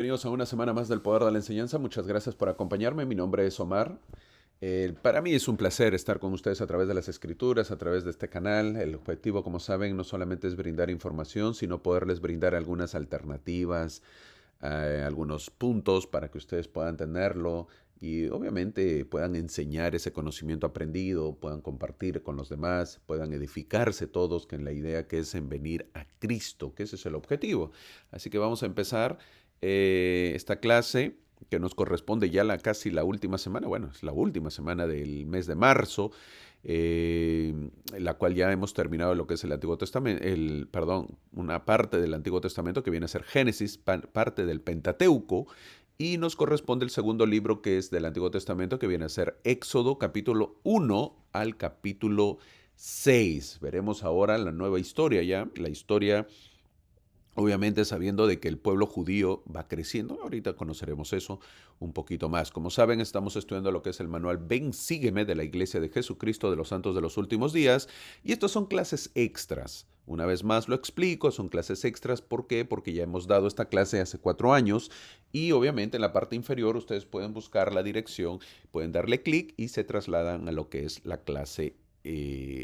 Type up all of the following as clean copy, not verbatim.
Bienvenidos a una semana más del Poder de la Enseñanza. Muchas gracias por acompañarme. Mi nombre es Omar. Para mí es un placer estar con ustedes a través de las escrituras, a través de este canal. El objetivo, como saben, no solamente es brindar información, sino poderles brindar algunas alternativas, algunos puntos para que ustedes puedan tenerlo y obviamente puedan enseñar ese conocimiento aprendido, puedan compartir con los demás, puedan edificarse todos, que en la idea que es en venir a Cristo, que ese es el objetivo. Así que vamos a empezar esta clase que nos corresponde ya casi la última semana, bueno, es la última semana del mes de marzo, la cual ya hemos terminado lo que es el Antiguo Testamento, perdón, una parte del Antiguo Testamento que viene a ser Génesis, parte del Pentateuco, y nos corresponde el segundo libro que es del Antiguo Testamento que viene a ser Éxodo capítulo 1 al capítulo 6. Veremos ahora la nueva historia ya, la historia obviamente sabiendo de que el pueblo judío va creciendo. Ahorita conoceremos eso un poquito más. Como saben, estamos estudiando lo que es el manual Ven, sígueme de la Iglesia de Jesucristo de los Santos de los Últimos Días. Y estos son clases extras. Una vez más lo explico, son clases extras. ¿Por qué? Porque ya hemos dado esta clase hace 4 años y obviamente en la parte inferior ustedes pueden buscar la dirección, pueden darle clic y se trasladan a lo que es la clase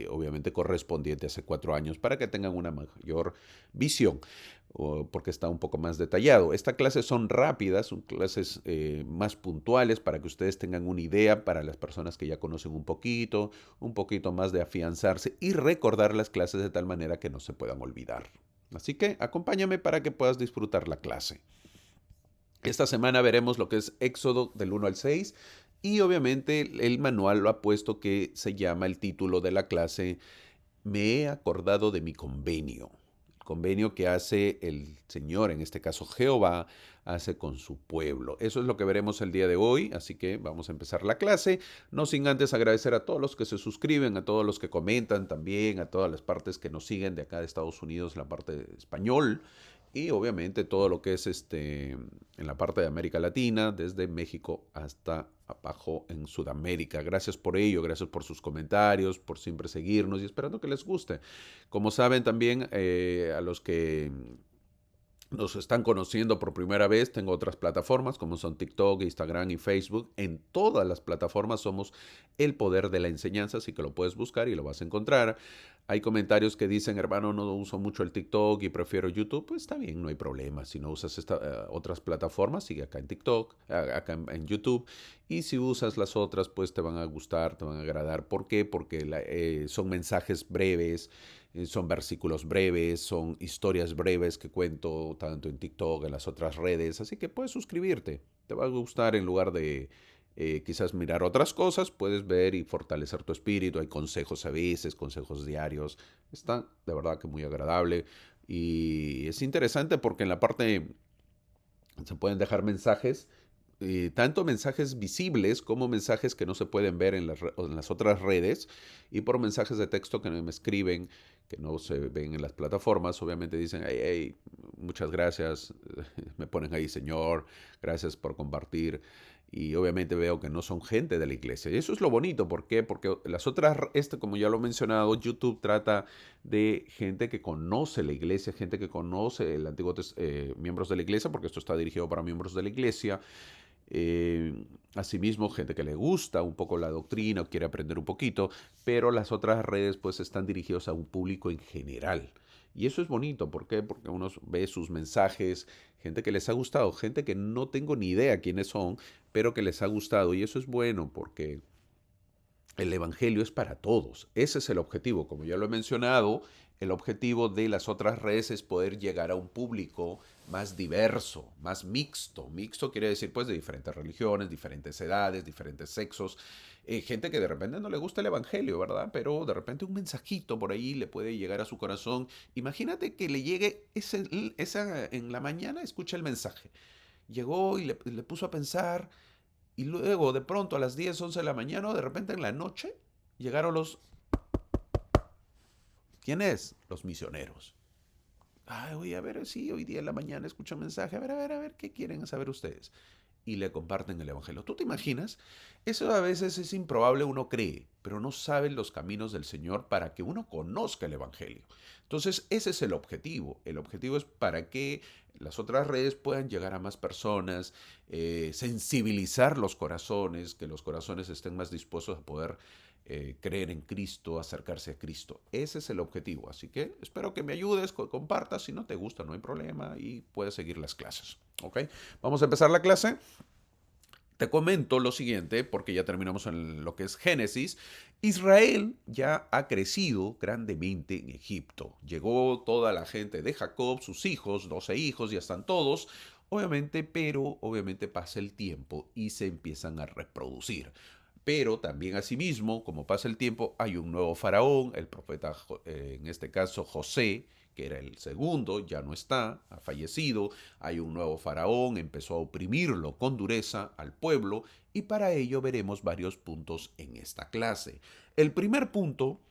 obviamente correspondiente hace 4 años para que tengan una mayor visión porque está un poco más detallado. Estas clases son rápidas, son clases más puntuales para que ustedes tengan una idea para las personas que ya conocen un poquito más de afianzarse y recordar las clases de tal manera que no se puedan olvidar. Así que acompáñame para que puedas disfrutar la clase. Esta semana veremos lo que es Éxodo del 1 al 6 y obviamente el manual lo ha puesto que se llama el título de la clase Me he acordado de mi convenio. El convenio que hace el Señor, en este caso Jehová, hace con su pueblo. Eso es lo que veremos el día de hoy, así que vamos a empezar la clase. No sin antes agradecer a todos los que se suscriben, a todos los que comentan también, a todas las partes que nos siguen de acá de Estados Unidos, la parte de español. Y obviamente todo lo que es en la parte de América Latina, desde México hasta abajo en Sudamérica. Gracias por ello, gracias por sus comentarios, por siempre seguirnos y esperando que les guste. Como saben también, a los que nos están conociendo por primera vez, tengo otras plataformas como son TikTok, Instagram y Facebook. En todas las plataformas somos El Poder de la Enseñanza, así que lo puedes buscar y lo vas a encontrar. Hay comentarios que dicen, hermano, no uso mucho el TikTok y prefiero YouTube. Pues está bien, no hay problema. Si no usas otras plataformas, sigue acá en TikTok, acá en YouTube. Y si usas las otras, pues te van a gustar, te van a agradar. ¿Por qué? Porque son mensajes breves, son versículos breves, son historias breves que cuento tanto en TikTok, en las otras redes. Así que puedes suscribirte. Te va a gustar en lugar de quizás mirar otras cosas, puedes ver y fortalecer tu espíritu. Hay consejos a veces, consejos diarios. Está de verdad que muy agradable. Y es interesante porque en la parte se pueden dejar mensajes, tanto mensajes visibles como mensajes que no se pueden ver en las otras redes y por mensajes de texto que me escriben, que no se ven en las plataformas, obviamente dicen, hey, hey, muchas gracias, me ponen ahí, Señor, gracias por compartir. Y obviamente veo que no son gente de la iglesia. Y eso es lo bonito. ¿Por qué? Porque las otras, como ya lo he mencionado, YouTube trata de gente que conoce la iglesia, gente que conoce el miembros de la iglesia, porque esto está dirigido para miembros de la iglesia. Asimismo, gente que le gusta un poco la doctrina o quiere aprender un poquito, pero las otras redes pues están dirigidas a un público en general. Y eso es bonito, ¿por qué? Porque uno ve sus mensajes, gente que les ha gustado, gente que no tengo ni idea quiénes son, pero que les ha gustado. Y eso es bueno porque el Evangelio es para todos. Ese es el objetivo. Como ya lo he mencionado, el objetivo de las otras redes es poder llegar a un público más diverso, más mixto. Mixto quiere decir pues de diferentes religiones, diferentes edades, diferentes sexos. Gente que de repente no le gusta el Evangelio, ¿verdad? Pero de repente un mensajito por ahí le puede llegar a su corazón. Imagínate que le llegue en la mañana, escucha el mensaje. Llegó y le puso a pensar y luego, de pronto, a las 10 11 de la mañana, o de repente en la noche, llegaron los... ¿Quién es? Los misioneros. Ay, oye, a ver, sí, hoy día en la mañana escucho un mensaje. A ver, ¿qué quieren saber ustedes? y le comparten el Evangelio. ¿Tú te imaginas? Eso a veces es improbable, uno cree, pero no sabe los caminos del Señor para que uno conozca el Evangelio. Entonces, ese es el objetivo. El objetivo es para que las otras redes puedan llegar a más personas, sensibilizar los corazones, que los corazones estén más dispuestos a poder creer en Cristo, acercarse a Cristo. Ese es el objetivo. Así que espero que me ayudes, compartas. Si no te gusta, no hay problema y puedes seguir las clases. ¿Ok? Vamos a empezar la clase. Te comento lo siguiente, porque ya terminamos en lo que es Génesis. Israel ya ha crecido grandemente en Egipto. Llegó toda la gente de Jacob, sus hijos, 12 hijos, ya están todos, obviamente, pero obviamente pasa el tiempo y se empiezan a reproducir. Pero también asimismo, como pasa el tiempo, hay un nuevo faraón, el profeta, en este caso José, que era el segundo, ya no está, ha fallecido, hay un nuevo faraón, empezó a oprimirlo con dureza al pueblo y para ello veremos varios puntos en esta clase. El primer punto,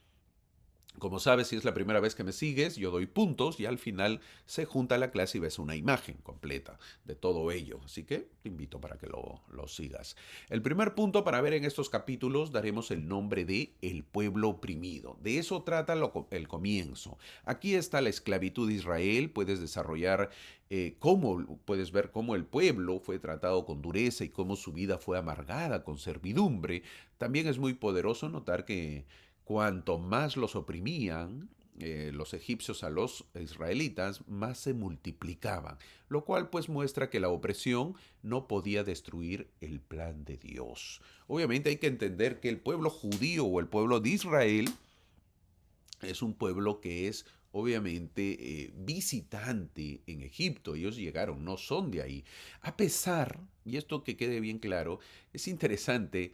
como sabes, si es la primera vez que me sigues, yo doy puntos y al final se junta la clase y ves una imagen completa de todo ello. Así que te invito para que lo sigas. El primer punto para ver en estos capítulos daremos el nombre de el pueblo oprimido. De eso trata el comienzo. Aquí está la esclavitud de Israel. Puedes desarrollar puedes ver cómo el pueblo fue tratado con dureza y cómo su vida fue amargada con servidumbre. También es muy poderoso notar que cuanto más los oprimían los egipcios a los israelitas, más se multiplicaban, lo cual pues muestra que la opresión no podía destruir el plan de Dios. Obviamente hay que entender que el pueblo judío o el pueblo de Israel es un pueblo que es obviamente visitante en Egipto. Ellos llegaron, no son de ahí. A pesar, y esto que quede bien claro, es interesante,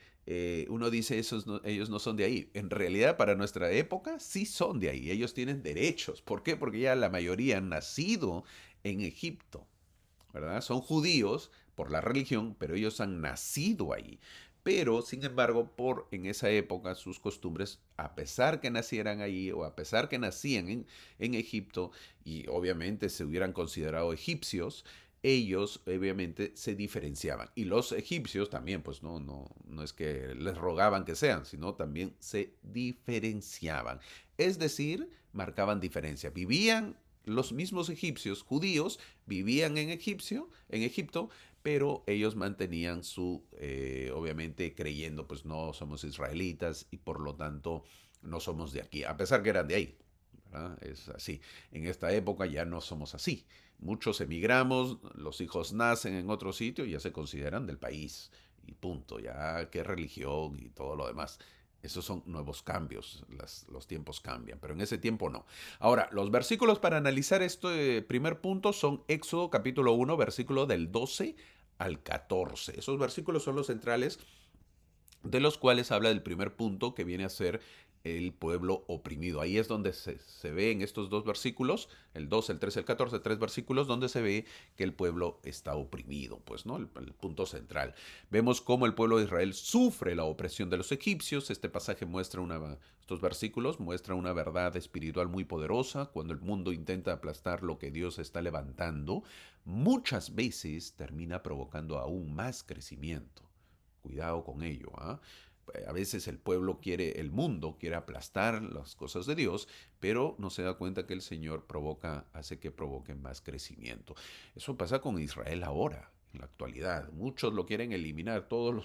uno dice ellos no son de ahí. En realidad, para nuestra época, sí son de ahí. Ellos tienen derechos. ¿Por qué? Porque ya la mayoría han nacido en Egipto, ¿verdad? Son judíos por la religión, pero ellos han nacido ahí. Pero, sin embargo, por en esa época sus costumbres, a pesar que nacieran ahí o a pesar que nacían en Egipto y obviamente se hubieran considerado egipcios, ellos obviamente se diferenciaban. Y los egipcios también, pues no es que les rogaban que sean, sino también se diferenciaban. Es decir, marcaban diferencia. Vivían los mismos egipcios judíos, vivían en Egipto, pero ellos mantenían obviamente creyendo, pues no somos israelitas y por lo tanto no somos de aquí, a pesar que eran de ahí, ¿verdad? Es así. En esta época ya no somos así. Muchos emigramos, los hijos nacen en otro sitio y ya se consideran del país. Y punto, ya qué religión y todo lo demás. Esos son nuevos cambios, los tiempos cambian, pero en ese tiempo no. Ahora, los versículos para analizar este primer punto son Éxodo capítulo 1, versículo del 12 al 14. Esos versículos son los centrales de los cuales habla del primer punto que viene a ser el pueblo oprimido. Ahí es donde se ve en estos dos versículos, el 12, el 13, el 14, tres versículos, donde se ve que el pueblo está oprimido, pues, ¿no? El punto central. Vemos cómo el pueblo de Israel sufre la opresión de los egipcios. Este pasaje estos versículos muestran una verdad espiritual muy poderosa. Cuando el mundo intenta aplastar lo que Dios está levantando, muchas veces termina provocando aún más crecimiento. Cuidado con ello, ¿ah? A veces el mundo quiere aplastar las cosas de Dios, pero no se da cuenta que el Señor hace que provoque más crecimiento. Eso pasa con Israel ahora, en la actualidad. Muchos lo quieren eliminar, todo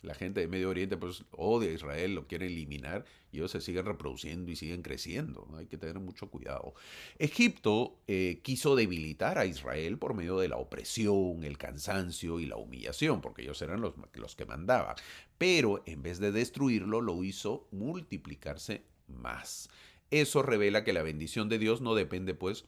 la gente de Medio Oriente pues odia a Israel, lo quiere eliminar y ellos se siguen reproduciendo y siguen creciendo, ¿no? Hay que tener mucho cuidado. Egipto quiso debilitar a Israel por medio de la opresión, el cansancio y la humillación, porque ellos eran los que mandaban. Pero en vez de destruirlo, lo hizo multiplicarse más. Eso revela que la bendición de Dios no depende pues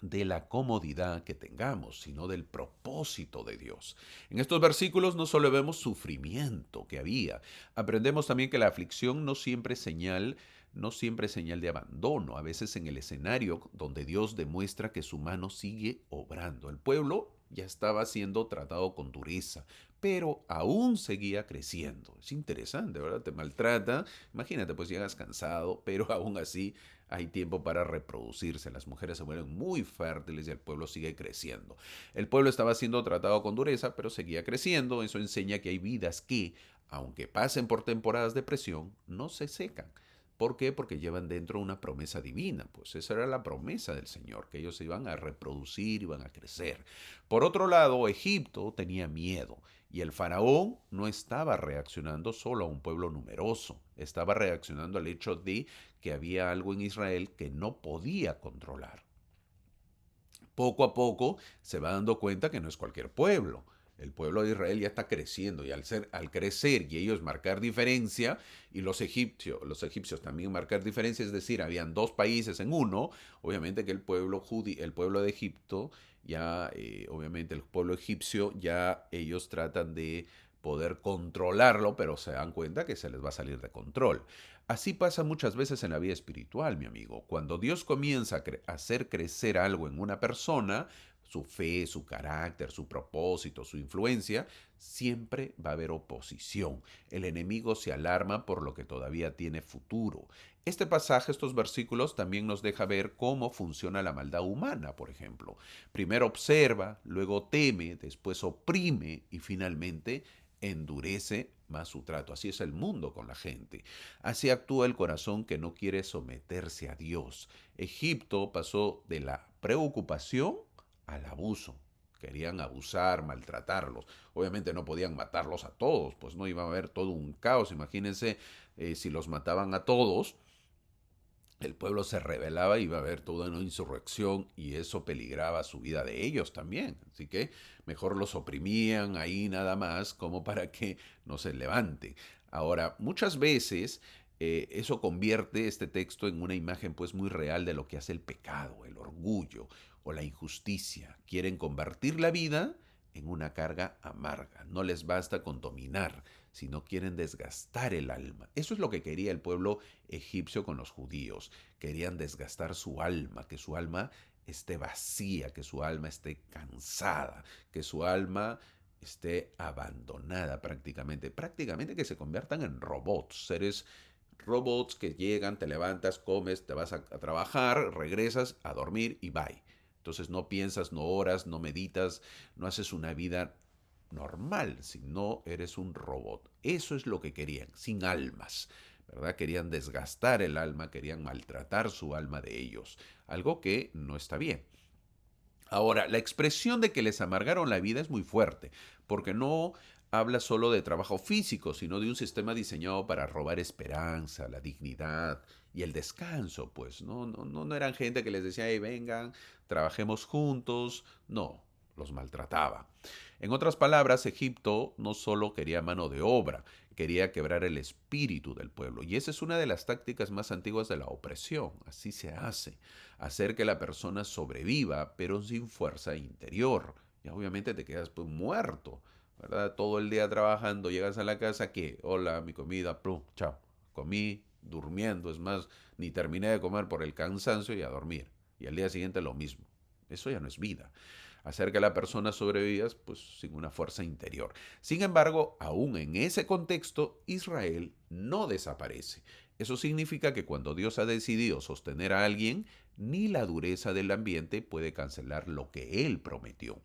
de la comodidad que tengamos, sino del propósito de Dios. En estos versículos no solo vemos sufrimiento que había, aprendemos también que la aflicción no siempre es señal de abandono, a veces en el escenario donde Dios demuestra que su mano sigue obrando. El pueblo ya estaba siendo tratado con dureza, pero aún seguía creciendo. Es interesante, ¿verdad? Te maltrata, imagínate, pues llegas cansado, pero aún así hay tiempo para reproducirse. Las mujeres se vuelven muy fértiles y el pueblo sigue creciendo. El pueblo estaba siendo tratado con dureza, pero seguía creciendo. Eso enseña que hay vidas que, aunque pasen por temporadas de presión, no se secan. ¿Por qué? Porque llevan dentro una promesa divina. Pues esa era la promesa del Señor, que ellos se iban a reproducir, iban a crecer. Por otro lado, Egipto tenía miedo y el faraón no estaba reaccionando solo a un pueblo numeroso, estaba reaccionando al hecho de que había algo en Israel que no podía controlar. Poco a poco se va dando cuenta que no es cualquier pueblo. El pueblo de Israel ya está creciendo y al crecer y ellos marcar diferencia y los egipcios también marcar diferencia, es decir, habían dos países en uno, obviamente que el pueblo de Egipto ya, obviamente el pueblo egipcio ya ellos tratan de poder controlarlo, pero se dan cuenta que se les va a salir de control. Así pasa muchas veces en la vida espiritual, mi amigo. Cuando Dios comienza a hacer crecer algo en una persona, su fe, su carácter, su propósito, su influencia, siempre va a haber oposición. El enemigo se alarma por lo que todavía tiene futuro. Este pasaje, estos versículos, también nos deja ver cómo funciona la maldad humana, por ejemplo. Primero observa, luego teme, después oprime y finalmente endurece más su trato. Así es el mundo con la gente. Así actúa el corazón que no quiere someterse a Dios. Egipto pasó de la preocupación al abuso. Querían abusar, maltratarlos. Obviamente no podían matarlos a todos, pues no iba a haber todo un caos. Imagínense si los mataban a todos, el pueblo se rebelaba y iba a haber toda una insurrección y eso peligraba su vida de ellos también. Así que mejor los oprimían ahí nada más como para que no se levante. Ahora, muchas veces eso convierte este texto en una imagen pues muy real de lo que hace el pecado, el orgullo o la injusticia. Quieren convertir la vida en una carga amarga. No les basta con dominar, sino quieren desgastar el alma. Eso es lo que quería el pueblo egipcio con los judíos. Querían desgastar su alma, que su alma esté vacía, que su alma esté cansada, que su alma esté abandonada prácticamente. Prácticamente que se conviertan en robots, seres robots que llegan, te levantas, comes, te vas a trabajar, regresas a dormir y bye. Entonces no piensas, no oras, no meditas, no haces una vida normal, sino eres un robot. Eso es lo que querían, sin almas, ¿verdad? Querían desgastar el alma, querían maltratar su alma de ellos, algo que no está bien. Ahora, la expresión de que les amargaron la vida es muy fuerte, porque no habla solo de trabajo físico, sino de un sistema diseñado para robar esperanza, la dignidad y el descanso, pues, no eran gente que les decía, hey, vengan, trabajemos juntos, no, los maltrataba. En otras palabras, Egipto no solo quería mano de obra, quería quebrar el espíritu del pueblo. Y esa es una de las tácticas más antiguas de la opresión. Así se hace. Hacer que la persona sobreviva, pero sin fuerza interior. Y obviamente te quedas pues muerto, ¿verdad? Todo el día trabajando, llegas a la casa, ¿qué? Hola, mi comida, plum, chao. Comí durmiendo, es más, ni terminé de comer por el cansancio y a dormir. Y al día siguiente lo mismo. Eso ya no es vida. Hacer que la persona sobreviva pues sin una fuerza interior. Sin embargo, aún en ese contexto, Israel no desaparece. Eso significa que cuando Dios ha decidido sostener a alguien, ni la dureza del ambiente puede cancelar lo que Él prometió.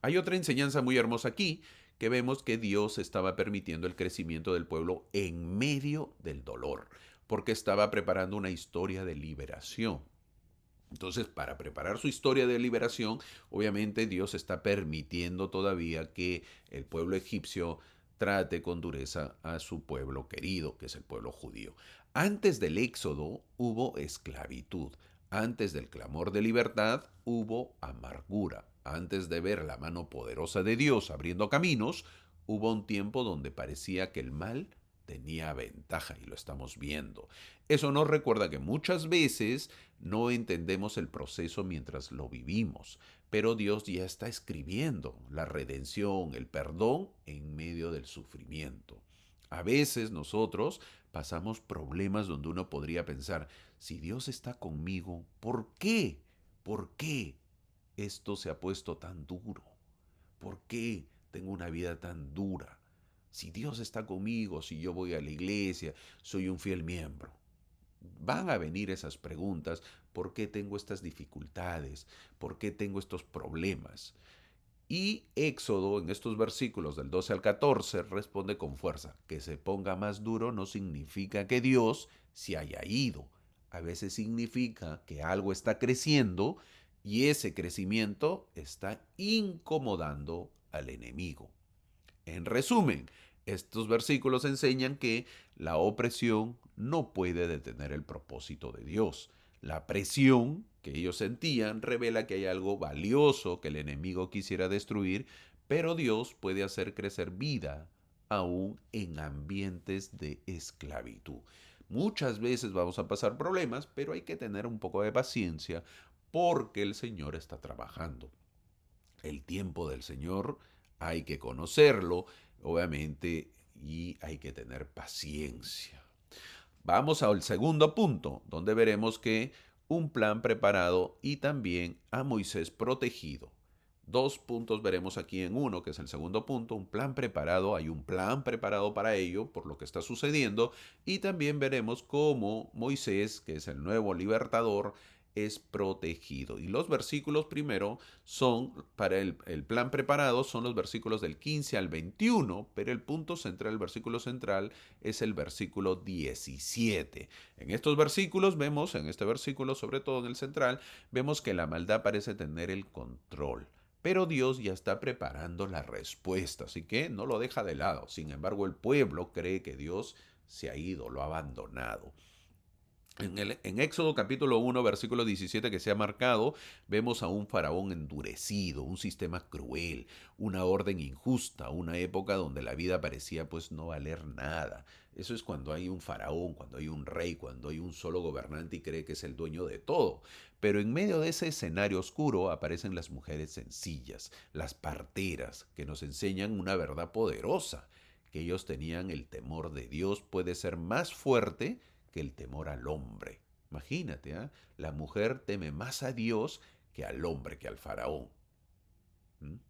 Hay otra enseñanza muy hermosa aquí, que vemos que Dios estaba permitiendo el crecimiento del pueblo en medio del dolor, porque estaba preparando una historia de liberación. Entonces, para preparar su historia de liberación, obviamente Dios está permitiendo todavía que el pueblo egipcio trate con dureza a su pueblo querido, que es el pueblo judío. Antes del éxodo hubo esclavitud. Antes del clamor de libertad hubo amargura. Antes de ver la mano poderosa de Dios abriendo caminos, hubo un tiempo donde parecía que el mal tenía ventaja y lo estamos viendo. Eso nos recuerda que muchas veces no entendemos el proceso mientras lo vivimos, pero Dios ya está escribiendo la redención, el perdón en medio del sufrimiento. A veces nosotros pasamos problemas donde uno podría pensar, si Dios está conmigo, ¿por qué? ¿Por qué esto se ha puesto tan duro? ¿Por qué tengo una vida tan dura? Si Dios está conmigo, si yo voy a la iglesia, soy un fiel miembro. Van a venir esas preguntas. ¿Por qué tengo estas dificultades? ¿Por qué tengo estos problemas? Y Éxodo, en estos versículos del 12 al 14, responde con fuerza: que se ponga más duro no significa que Dios se haya ido. A veces significa que algo está creciendo y ese crecimiento está incomodando al enemigo. En resumen, estos versículos enseñan que la opresión no puede detener el propósito de Dios. La presión que ellos sentían revela que hay algo valioso que el enemigo quisiera destruir, pero Dios puede hacer crecer vida aún en ambientes de esclavitud. Muchas veces vamos a pasar problemas, pero hay que tener un poco de paciencia porque el Señor está trabajando. El tiempo del Señor hay que conocerlo, obviamente, y hay que tener paciencia. Vamos al segundo punto, donde veremos que un plan preparado y también a Moisés protegido. Dos puntos veremos aquí en uno, que es el segundo punto, un plan preparado, hay un plan preparado para ello, por lo que está sucediendo, y también veremos cómo Moisés, que es el nuevo libertador, es protegido. Y los versículos primero son, para el plan preparado, son los versículos del 15 al 21, pero el punto central, el versículo central, es el versículo 17. En estos versículos vemos, en este versículo, sobre todo en el central, vemos que la maldad parece tener el control. Pero Dios ya está preparando la respuesta, así que no lo deja de lado. Sin embargo, el pueblo cree que Dios se ha ido, lo ha abandonado. En Éxodo capítulo 1, versículo 17 que se ha marcado, vemos a un faraón endurecido, un sistema cruel, una orden injusta, una época donde la vida parecía pues no valer nada. Eso es cuando hay un faraón, cuando hay un rey, cuando hay un solo gobernante y cree que es el dueño de todo. Pero en medio de ese escenario oscuro aparecen las mujeres sencillas, las parteras, que nos enseñan una verdad poderosa, que ellos tenían el temor de Dios puede ser más fuerte que el temor al hombre. Imagínate, ¿eh? La mujer teme más a Dios que al hombre, que al faraón.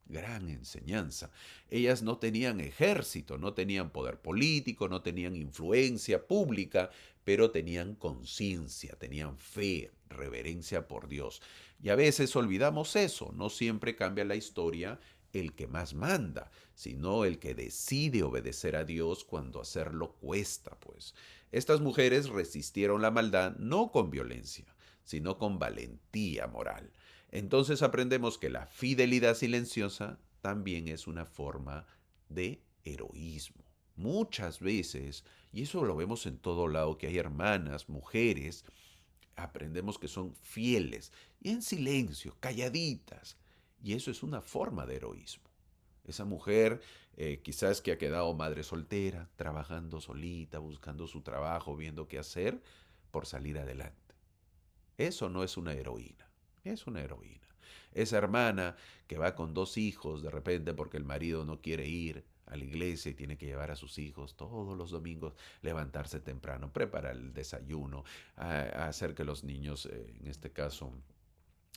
Gran enseñanza. Ellas no tenían ejército, no tenían poder político, no tenían influencia pública, pero tenían conciencia, tenían fe, reverencia por Dios. Y a veces olvidamos eso, no siempre cambia la historia el que más manda, sino el que decide obedecer a Dios cuando hacerlo cuesta, pues. Estas mujeres resistieron la maldad no con violencia, sino con valentía moral. Entonces aprendemos que la fidelidad silenciosa también es una forma de heroísmo. Muchas veces, y eso lo vemos en todo lado, que hay hermanas, mujeres, aprendemos que son fieles y en silencio, calladitas. Y eso es una forma de heroísmo. Esa mujer quizás que ha quedado madre soltera, trabajando solita, buscando su trabajo, viendo qué hacer por salir adelante. Eso no es una heroína, es una heroína. Esa hermana que va con dos hijos de repente porque el marido no quiere ir a la iglesia y tiene que llevar a sus hijos todos los domingos, levantarse temprano, preparar el desayuno, a hacer que los niños, en este caso,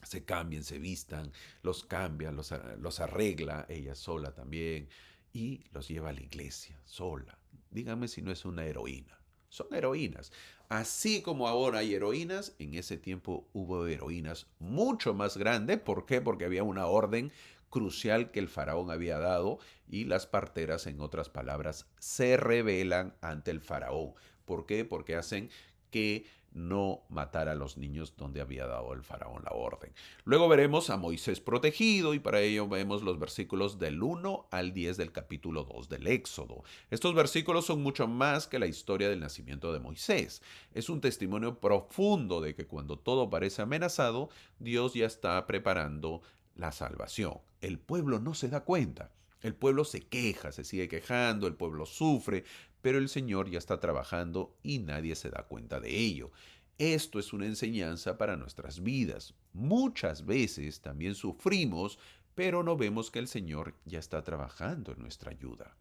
se cambien, se vistan, los cambia, los arregla, ella sola también, y los lleva a la iglesia, sola. Díganme si no es una heroína. Son heroínas. Así como ahora hay heroínas, en ese tiempo hubo heroínas mucho más grandes. ¿Por qué? Porque había una orden crucial que el faraón había dado y las parteras, en otras palabras, se rebelan ante el faraón. ¿Por qué? Porque hacen que no matar a los niños donde había dado el faraón la orden. Luego veremos a Moisés protegido y para ello vemos los versículos del 1 al 10 del capítulo 2 del Éxodo. Estos versículos son mucho más que la historia del nacimiento de Moisés. Es un testimonio profundo de que cuando todo parece amenazado, Dios ya está preparando la salvación. El pueblo no se da cuenta. El pueblo se queja, se sigue quejando, el pueblo sufre, pero el Señor ya está trabajando y nadie se da cuenta de ello. Esto es una enseñanza para nuestras vidas. Muchas veces también sufrimos, pero no vemos que el Señor ya está trabajando en nuestra ayuda.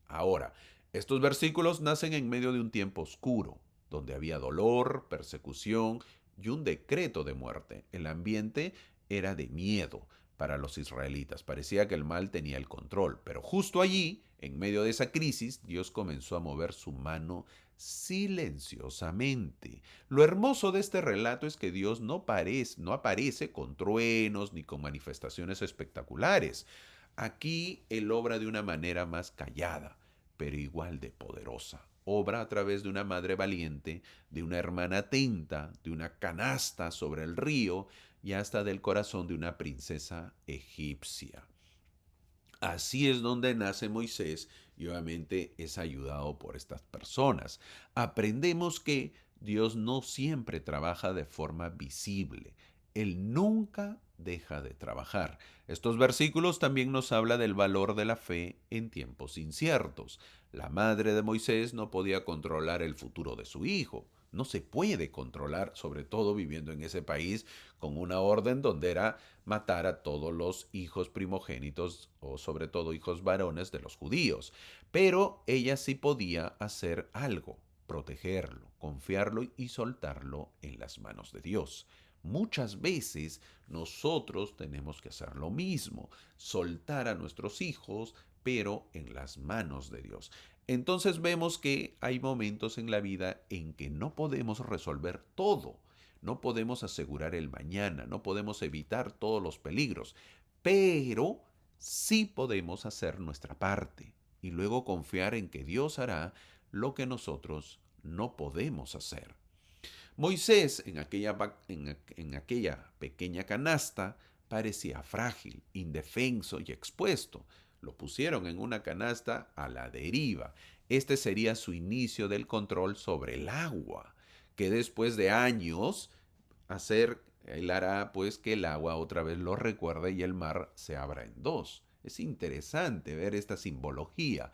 Ahora, estos versículos nacen en medio de un tiempo oscuro, donde había dolor, persecución y un decreto de muerte. El ambiente era de miedo. para los israelitas. Parecía que el mal tenía el control, pero justo allí, en medio de esa crisis, Dios comenzó a mover su mano silenciosamente. Lo hermoso de este relato es que Dios no aparece con truenos ni con manifestaciones espectaculares. Aquí Él obra de una manera más callada, pero igual de poderosa. Obra a través de una madre valiente, de una hermana atenta, de una canasta sobre el río y hasta del corazón de una princesa egipcia. Así es donde nace Moisés y obviamente es ayudado por estas personas. Aprendemos que Dios no siempre trabaja de forma visible. Él nunca deja de trabajar. Estos versículos también nos habla del valor de la fe en tiempos inciertos. La madre de Moisés no podía controlar el futuro de su hijo. No se puede controlar, sobre todo viviendo en ese país con una orden donde era matar a todos los hijos primogénitos o sobre todo hijos varones de los judíos. Pero ella sí podía hacer algo, protegerlo, confiarlo y soltarlo en las manos de Dios. Muchas veces nosotros tenemos que hacer lo mismo, soltar a nuestros hijos, pero en las manos de Dios. Entonces vemos que hay momentos en la vida en que no podemos resolver todo. No podemos asegurar el mañana, no podemos evitar todos los peligros, pero sí podemos hacer nuestra parte y luego confiar en que Dios hará lo que nosotros no podemos hacer. Moisés en aquella pequeña canasta parecía frágil, indefenso y expuesto. Lo pusieron en una canasta a la deriva. Este sería su inicio del control sobre el agua, que después de años él hará pues que el agua otra vez lo recuerde y el mar se abra en dos. Es interesante ver esta simbología.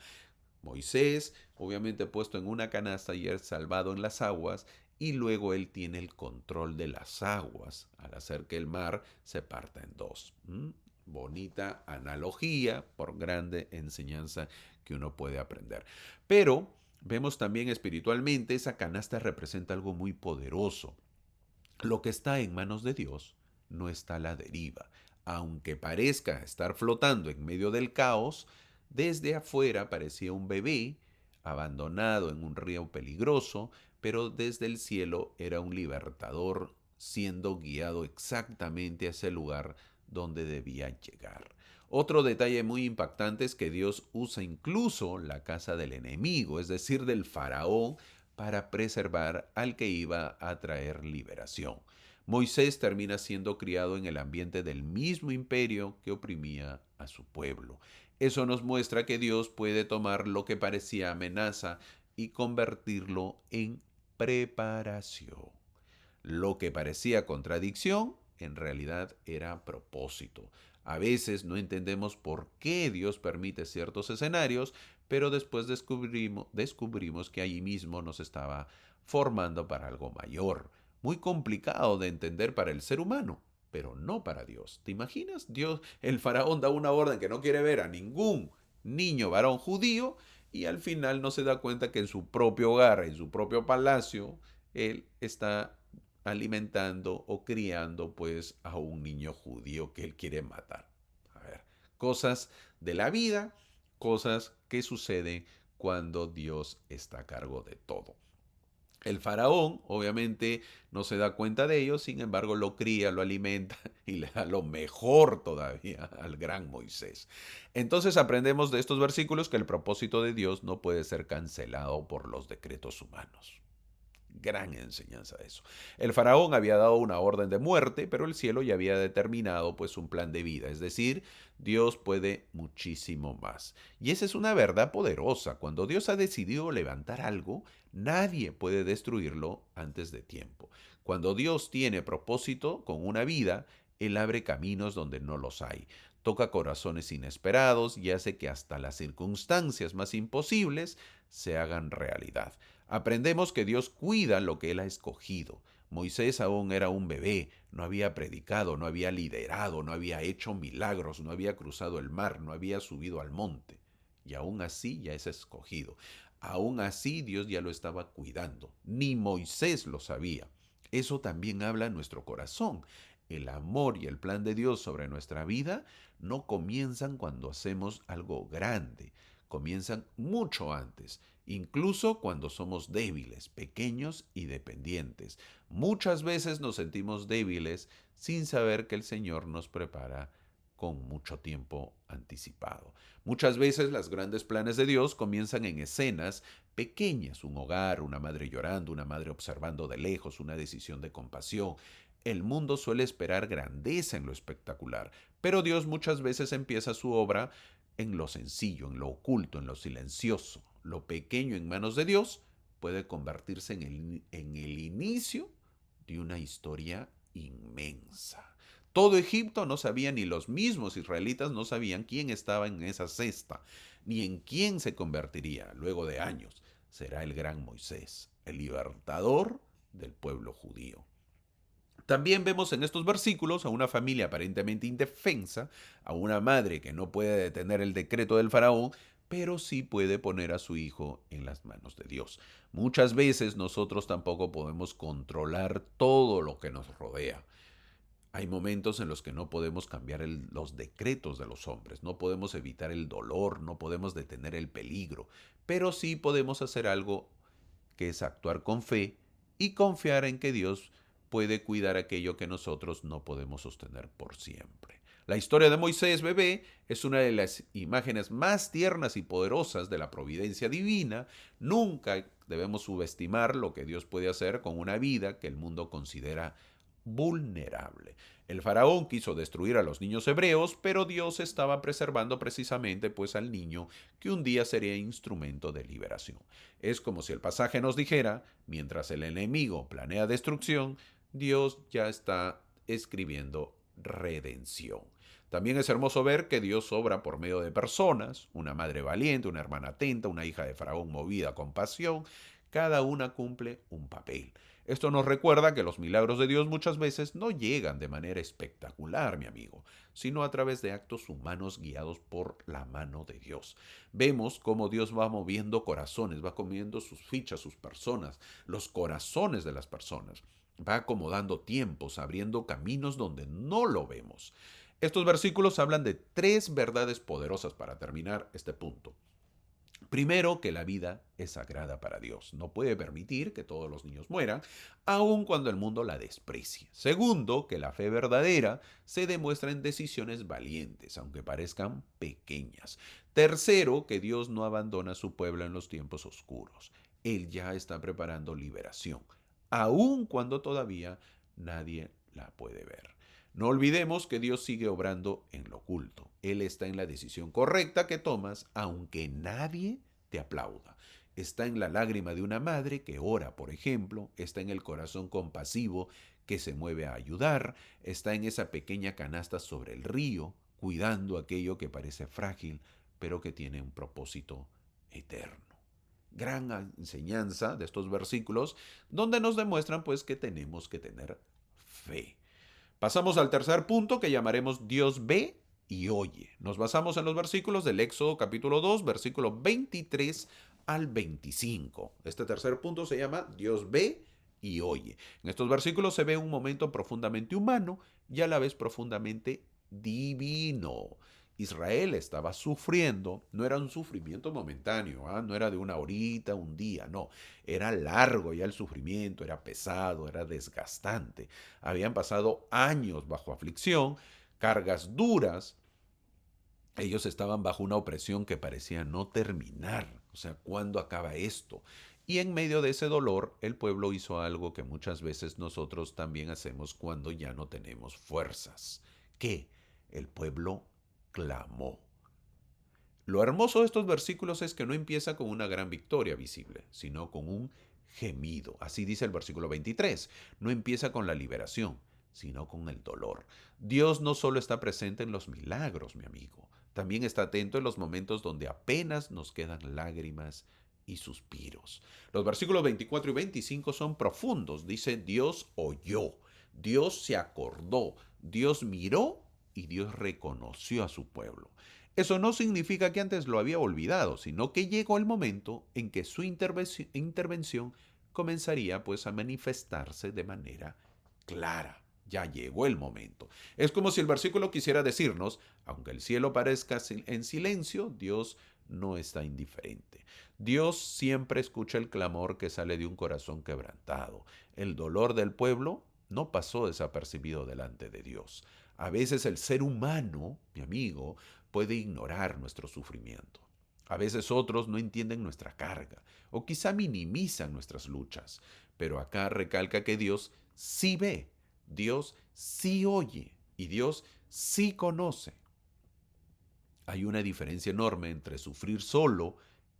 Moisés, obviamente puesto en una canasta y es salvado en las aguas, y luego él tiene el control de las aguas al hacer que el mar se parta en dos. Bonita analogía, por grande enseñanza que uno puede aprender. Pero vemos también espiritualmente, esa canasta representa algo muy poderoso. Lo que está en manos de Dios no está a la deriva. Aunque parezca estar flotando en medio del caos, desde afuera parecía un bebé abandonado en un río peligroso, pero desde el cielo era un libertador siendo guiado exactamente a ese lugar donde debía llegar. Otro detalle muy impactante es que Dios usa incluso la casa del enemigo, es decir, del faraón, para preservar al que iba a traer liberación. Moisés termina siendo criado en el ambiente del mismo imperio que oprimía a su pueblo. Eso nos muestra que Dios puede tomar lo que parecía amenaza y convertirlo en preparación. Lo que parecía contradicción, en realidad era propósito. A veces no entendemos por qué Dios permite ciertos escenarios, pero después descubrimos que allí mismo nos estaba formando para algo mayor. Muy complicado de entender para el ser humano, pero no para Dios. ¿Te imaginas? El faraón da una orden que no quiere ver a ningún niño varón judío y al final no se da cuenta que en su propio hogar, en su propio palacio, él está alimentando o criando pues a un niño judío que él quiere matar. A ver, cosas de la vida, cosas que suceden cuando Dios está a cargo de todo. El faraón obviamente no se da cuenta de ello, sin embargo lo cría, lo alimenta y le da lo mejor todavía al gran Moisés. Entonces aprendemos de estos versículos que el propósito de Dios no puede ser cancelado por los decretos humanos. Gran enseñanza eso. El faraón había dado una orden de muerte, pero el cielo ya había determinado pues un plan de vida, es decir, Dios puede muchísimo más. Y esa es una verdad poderosa. Cuando Dios ha decidido levantar algo, nadie puede destruirlo antes de tiempo. Cuando Dios tiene propósito con una vida, Él abre caminos donde no los hay. Toca corazones inesperados y hace que hasta las circunstancias más imposibles se hagan realidad. Aprendemos que Dios cuida lo que Él ha escogido. Moisés aún era un bebé, no había predicado, no había liderado, no había hecho milagros, no había cruzado el mar, no había subido al monte. Y aún así ya es escogido. Aún así Dios ya lo estaba cuidando. Ni Moisés lo sabía. Eso también habla en nuestro corazón. el amor y el plan de Dios sobre nuestra vida no comienzan cuando hacemos algo grande, comienzan mucho antes, incluso cuando somos débiles, pequeños y dependientes. Muchas veces nos sentimos débiles sin saber que el Señor nos prepara con mucho tiempo anticipado. Muchas veces los grandes planes de Dios comienzan en escenas pequeñas, un hogar, una madre llorando, una madre observando de lejos, una decisión de compasión. El mundo suele esperar grandeza en lo espectacular, pero Dios muchas veces empieza su obra en lo sencillo, en lo oculto, en lo silencioso. Lo pequeño en manos de Dios puede convertirse en el inicio de una historia inmensa. Todo Egipto no sabía, ni los mismos israelitas no sabían quién estaba en esa cesta, ni en quién se convertiría luego de años. Será el gran Moisés, el libertador del pueblo judío. También vemos en estos versículos a una familia aparentemente indefensa, a una madre que no puede detener el decreto del faraón, pero sí puede poner a su hijo en las manos de Dios. Muchas veces nosotros tampoco podemos controlar todo lo que nos rodea. Hay momentos en los que no podemos cambiar los decretos de los hombres, no podemos evitar el dolor, no podemos detener el peligro, pero sí podemos hacer algo que es actuar con fe y confiar en que Dios puede cuidar aquello que nosotros no podemos sostener por siempre. La historia de Moisés bebé es una de las imágenes más tiernas y poderosas de la providencia divina. Nunca debemos subestimar lo que Dios puede hacer con una vida que el mundo considera vulnerable. El faraón quiso destruir a los niños hebreos, pero Dios estaba preservando precisamente pues al niño que un día sería instrumento de liberación. Es como si el pasaje nos dijera, mientras el enemigo planea destrucción, Dios ya está escribiendo redención. También es hermoso ver que Dios obra por medio de personas, una madre valiente, una hermana atenta, una hija de faraón movida con pasión, cada una cumple un papel. Esto nos recuerda que los milagros de Dios muchas veces no llegan de manera espectacular, mi amigo, sino a través de actos humanos guiados por la mano de Dios. Vemos cómo Dios va moviendo corazones, va comiendo sus fichas, sus personas, los corazones de las personas. Va acomodando tiempos, abriendo caminos donde no lo vemos. Estos versículos hablan de tres verdades poderosas para terminar este punto. Primero, que la vida es sagrada para Dios. No puede permitir que todos los niños mueran, aun cuando el mundo la desprecie. Segundo, que la fe verdadera se demuestra en decisiones valientes, aunque parezcan pequeñas. Tercero, que Dios no abandona a su pueblo en los tiempos oscuros. Él ya está preparando liberación, aun cuando todavía nadie la puede ver. No olvidemos que Dios sigue obrando en lo oculto. Él está en la decisión correcta que tomas, aunque nadie te aplauda. Está en la lágrima de una madre que ora, por ejemplo. Está en el corazón compasivo que se mueve a ayudar. Está en esa pequeña canasta sobre el río, cuidando aquello que parece frágil, pero que tiene un propósito eterno. Gran enseñanza de estos versículos, donde nos demuestran pues que tenemos que tener fe. Pasamos al tercer punto que llamaremos Dios ve y oye. Nos basamos en los versículos del Éxodo capítulo 2, versículo 23 al 25. Este tercer punto se llama Dios ve y oye. En estos versículos se ve un momento profundamente humano y a la vez profundamente divino. Israel estaba sufriendo, no era un sufrimiento momentáneo, no era de una horita, un día, no, era largo ya el sufrimiento, era pesado, era desgastante. Habían pasado años bajo aflicción, cargas duras, ellos estaban bajo una opresión que parecía no terminar, o sea, ¿cuándo acaba esto? Y en medio de ese dolor, el pueblo hizo algo que muchas veces nosotros también hacemos cuando ya no tenemos fuerzas. ¿Qué? El pueblo clamó. Lo hermoso de estos versículos es que no empieza con una gran victoria visible, sino con un gemido. Así dice el versículo 23. No empieza con la liberación, sino con el dolor. Dios no solo está presente en los milagros, mi amigo, también está atento en los momentos donde apenas nos quedan lágrimas y suspiros. Los versículos 24 y 25 son profundos. Dice, Dios oyó, Dios se acordó, Dios miró y Dios reconoció a su pueblo. Eso no significa que antes lo había olvidado, sino que llegó el momento en que su intervención comenzaría pues a manifestarse de manera clara. Ya llegó el momento. Es como si el versículo quisiera decirnos, aunque el cielo parezca en silencio, Dios no está indiferente. Dios siempre escucha el clamor que sale de un corazón quebrantado. El dolor del pueblo no pasó desapercibido delante de Dios. A veces el ser humano, mi amigo, puede ignorar nuestro sufrimiento. A veces otros no entienden nuestra carga o quizá minimizan nuestras luchas. Pero acá recalca que Dios sí ve, Dios sí oye y Dios sí conoce. Hay una diferencia enorme entre sufrir solo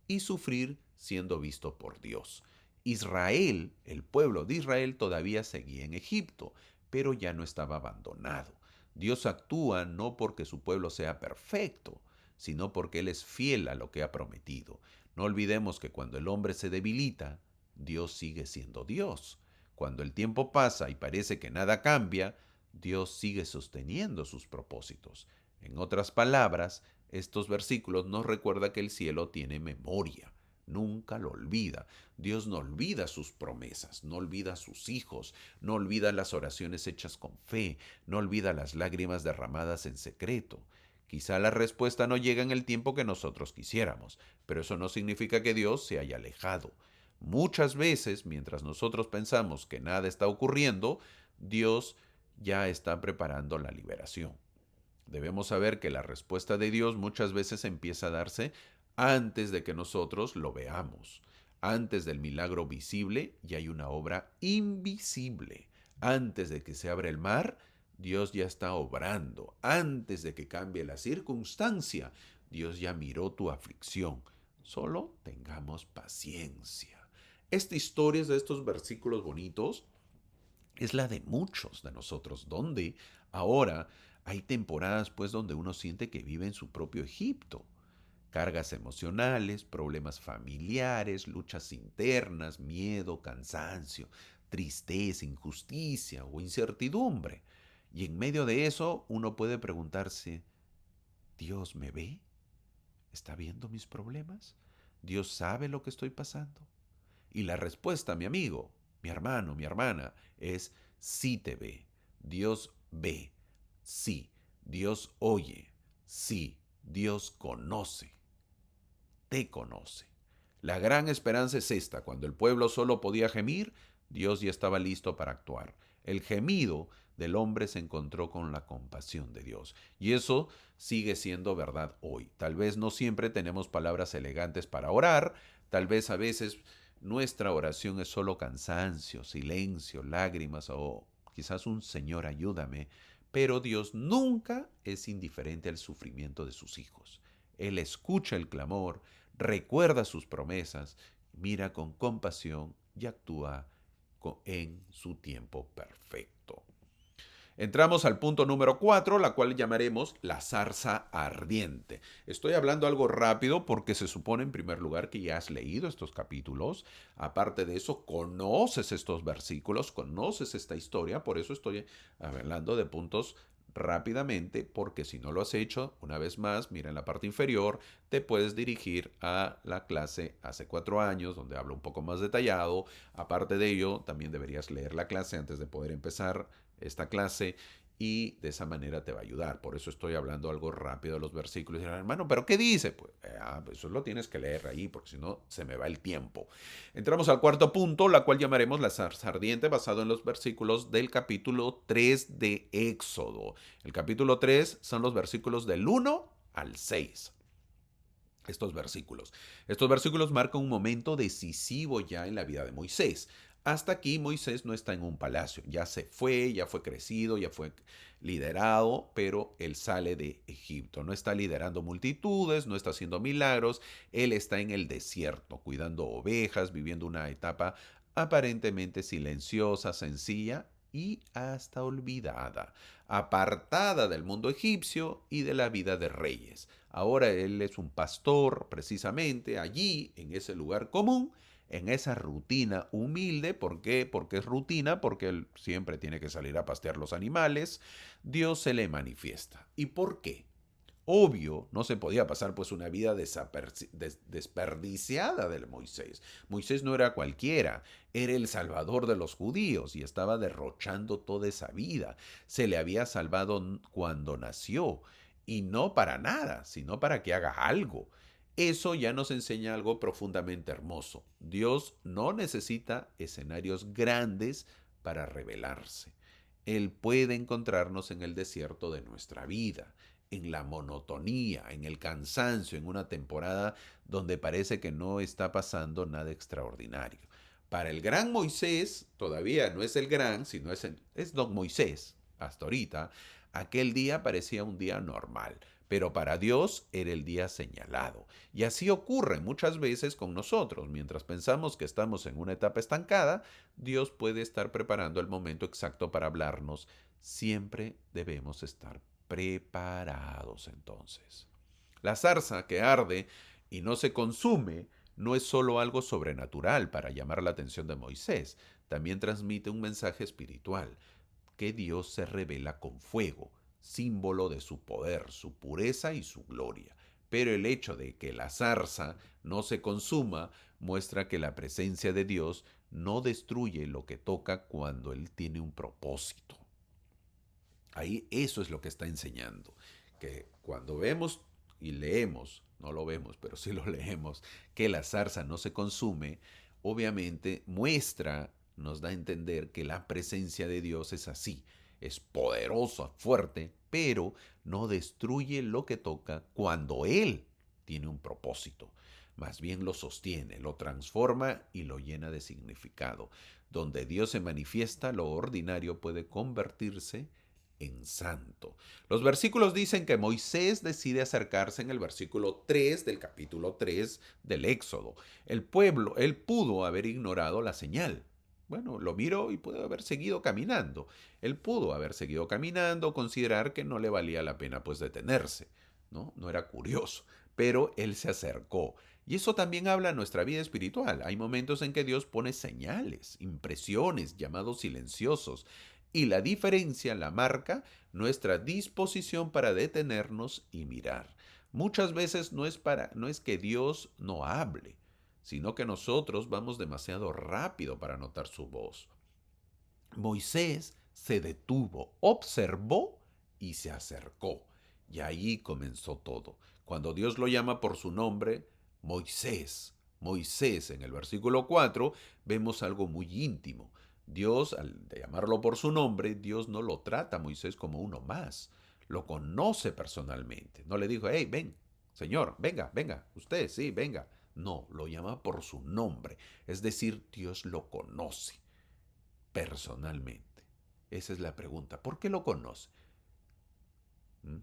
y sufrir siendo visto por Dios. Israel, el pueblo de Israel todavía seguía en Egipto, pero ya no estaba abandonado. Dios actúa no porque su pueblo sea perfecto, sino porque Él es fiel a lo que ha prometido. No olvidemos que cuando el hombre se debilita, Dios sigue siendo Dios. Cuando el tiempo pasa y parece que nada cambia, Dios sigue sosteniendo sus propósitos. En otras palabras, estos versículos nos recuerdan que el cielo tiene memoria. Nunca lo olvida. Dios no olvida sus promesas, no olvida a sus hijos, no olvida las oraciones hechas con fe, no olvida las lágrimas derramadas en secreto. Quizá la respuesta no llega en el tiempo que nosotros quisiéramos, pero eso no significa que Dios se haya alejado. Muchas veces, mientras nosotros pensamos que nada está ocurriendo, Dios ya está preparando la liberación. Debemos saber que la respuesta de Dios muchas veces empieza a darse antes de que nosotros lo veamos. Antes del milagro visible ya hay una obra invisible. Antes de que se abra el mar, Dios ya está obrando. Antes de que cambie la circunstancia, Dios ya miró tu aflicción. Solo tengamos paciencia. Esta historia es de estos versículos bonitos es la de muchos de nosotros, donde ahora hay temporadas pues donde uno siente que vive en su propio Egipto. Cargas emocionales, problemas familiares, luchas internas, miedo, cansancio, tristeza, injusticia o incertidumbre. Y en medio de eso uno puede preguntarse, ¿Dios me ve? ¿Está viendo mis problemas? ¿Dios sabe lo que estoy pasando? Y la respuesta, mi amigo, mi hermano, mi hermana, es sí te ve. Dios ve. Sí. Dios oye. Sí. Dios conoce. Te conoce. La gran esperanza es esta. Cuando el pueblo solo podía gemir, Dios ya estaba listo para actuar. El gemido del hombre se encontró con la compasión de Dios. Y eso sigue siendo verdad hoy. Tal vez no siempre tenemos palabras elegantes para orar. Tal vez a veces nuestra oración es solo cansancio, silencio, lágrimas o quizás un Señor ayúdame. Pero Dios nunca es indiferente al sufrimiento de sus hijos. Él escucha el clamor, recuerda sus promesas, mira con compasión y actúa en su tiempo perfecto. Entramos al punto número 4, la cual llamaremos la zarza ardiente. Estoy hablando algo rápido porque se supone en primer lugar que ya has leído estos capítulos. Aparte de eso, conoces estos versículos, conoces esta historia, por eso estoy hablando de puntos rápidamente, porque si no lo has hecho, una vez más, mira en la parte inferior, te puedes dirigir a la clase hace 4 años, donde hablo un poco más detallado. Aparte de ello, también deberías leer la clase antes de poder empezar esta clase y de esa manera te va a ayudar. Por eso estoy hablando algo rápido de los versículos. Y dirán, hermano, ¿pero qué dice? Pues eso lo tienes que leer ahí, porque si no se me va el tiempo. Entramos al cuarto punto, la cual llamaremos la zarza ardiente, basado en los versículos del capítulo 3 de Éxodo. El capítulo 3 son los versículos del 1 al 6. Estos versículos. Estos versículos marcan un momento decisivo ya en la vida de Moisés. Hasta aquí Moisés no está en un palacio, ya fue crecido, ya fue liderado, pero él sale de Egipto. No está liderando multitudes, no está haciendo milagros, él está en el desierto, cuidando ovejas, viviendo una etapa aparentemente silenciosa, sencilla y hasta olvidada, apartada del mundo egipcio y de la vida de reyes. Ahora él es un pastor, precisamente allí, en ese lugar común, en esa rutina humilde. ¿Por qué? Porque es rutina, porque él siempre tiene que salir a pastear los animales. Dios se le manifiesta. ¿Y por qué? Obvio, no se podía pasar pues una vida desperdiciada de Moisés. Moisés no era cualquiera, era el salvador de los judíos y estaba derrochando toda esa vida. Se le había salvado cuando nació y no para nada, sino para que haga algo. Eso ya nos enseña algo profundamente hermoso. Dios no necesita escenarios grandes para revelarse. Él puede encontrarnos en el desierto de nuestra vida, en la monotonía, en el cansancio, en una temporada donde parece que no está pasando nada extraordinario. Para el gran Moisés, todavía no es el gran, sino es don Moisés, hasta ahorita, aquel día parecía un día normal, pero para Dios era el día señalado. Y así ocurre muchas veces con nosotros. Mientras pensamos que estamos en una etapa estancada, Dios puede estar preparando el momento exacto para hablarnos. Siempre debemos estar preparados entonces. La zarza que arde y no se consume no es solo algo sobrenatural para llamar la atención de Moisés, también transmite un mensaje espiritual, que Dios se revela con fuego, símbolo de su poder, su pureza y su gloria. Pero el hecho de que la zarza no se consuma muestra que la presencia de Dios no destruye lo que toca cuando Él tiene un propósito. Ahí eso es lo que está enseñando, que cuando vemos y leemos, no lo vemos, pero sí lo leemos, que la zarza no se consume, obviamente muestra, nos da a entender que la presencia de Dios es así, es poderosa, fuerte, pero no destruye lo que toca cuando Él tiene un propósito. Más bien lo sostiene, lo transforma y lo llena de significado. Donde Dios se manifiesta, lo ordinario puede convertirse en santo. Los versículos dicen que Moisés decide acercarse en el versículo 3 del capítulo 3 del Éxodo. El pueblo, él pudo haber ignorado la señal. Bueno, lo miró y pudo haber seguido caminando. Él pudo haber seguido caminando, considerar que no le valía la pena pues detenerse, ¿no? No era curioso, pero él se acercó. Y eso también habla de nuestra vida espiritual. Hay momentos en que Dios pone señales, impresiones, llamados silenciosos, y la diferencia la marca nuestra disposición para detenernos y mirar. Muchas veces no es que Dios no hable, sino que nosotros vamos demasiado rápido para notar su voz. Moisés se detuvo, observó y se acercó. Y ahí comenzó todo. Cuando Dios lo llama por su nombre, Moisés, Moisés, en el versículo 4, vemos algo muy íntimo. Dios, al llamarlo por su nombre, Dios no lo trata a Moisés como uno más. Lo conoce personalmente. No le dijo, hey, ven, Señor, venga, venga, usted, sí, venga. No, lo llama por su nombre. Es decir, Dios lo conoce personalmente. Esa es la pregunta. ¿Por qué lo conoce? ¿Mm?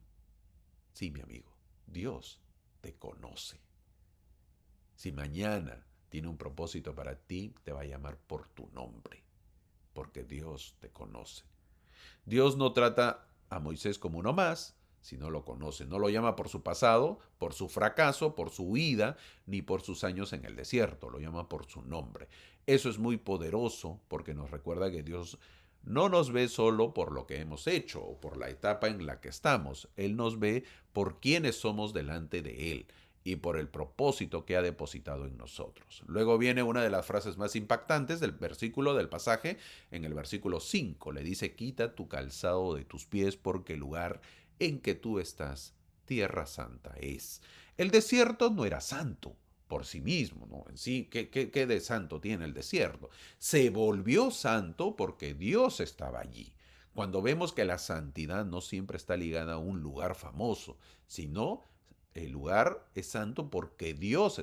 Sí, mi amigo, Dios te conoce. Si mañana tiene un propósito para ti, te va a llamar por tu nombre, porque Dios te conoce. Dios no trata a Moisés como uno más, sino lo conoce. No lo llama por su pasado, por su fracaso, por su huida, ni por sus años en el desierto. Lo llama por su nombre. Eso es muy poderoso porque nos recuerda que Dios no nos ve solo por lo que hemos hecho o por la etapa en la que estamos. Él nos ve por quienes somos delante de Él y por el propósito que ha depositado en nosotros. Luego viene una de las frases más impactantes del versículo del pasaje, en el versículo 5. Le dice, quita tu calzado de tus pies porque el lugar en que tú estás, tierra santa es. El desierto no era santo por sí mismo, ¿no? En sí, ¿qué de santo tiene el desierto? Se volvió santo porque Dios estaba allí. Cuando vemos que la santidad no siempre está ligada a un lugar famoso, sino el lugar es santo porque Dios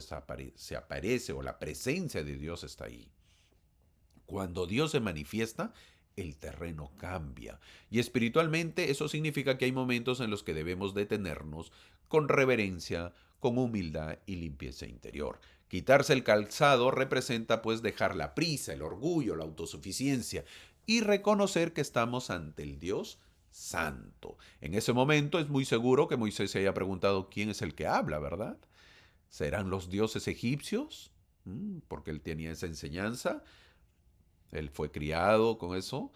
se aparece o la presencia de Dios está ahí. Cuando Dios se manifiesta, el terreno cambia. Y espiritualmente eso significa que hay momentos en los que debemos detenernos con reverencia, con humildad y limpieza interior. Quitarse el calzado representa pues dejar la prisa, el orgullo, la autosuficiencia y reconocer que estamos ante el Dios santo. En ese momento es muy seguro que Moisés se haya preguntado quién es el que habla, ¿verdad? ¿Serán los dioses egipcios? Porque él tenía esa enseñanza. Él fue criado con eso.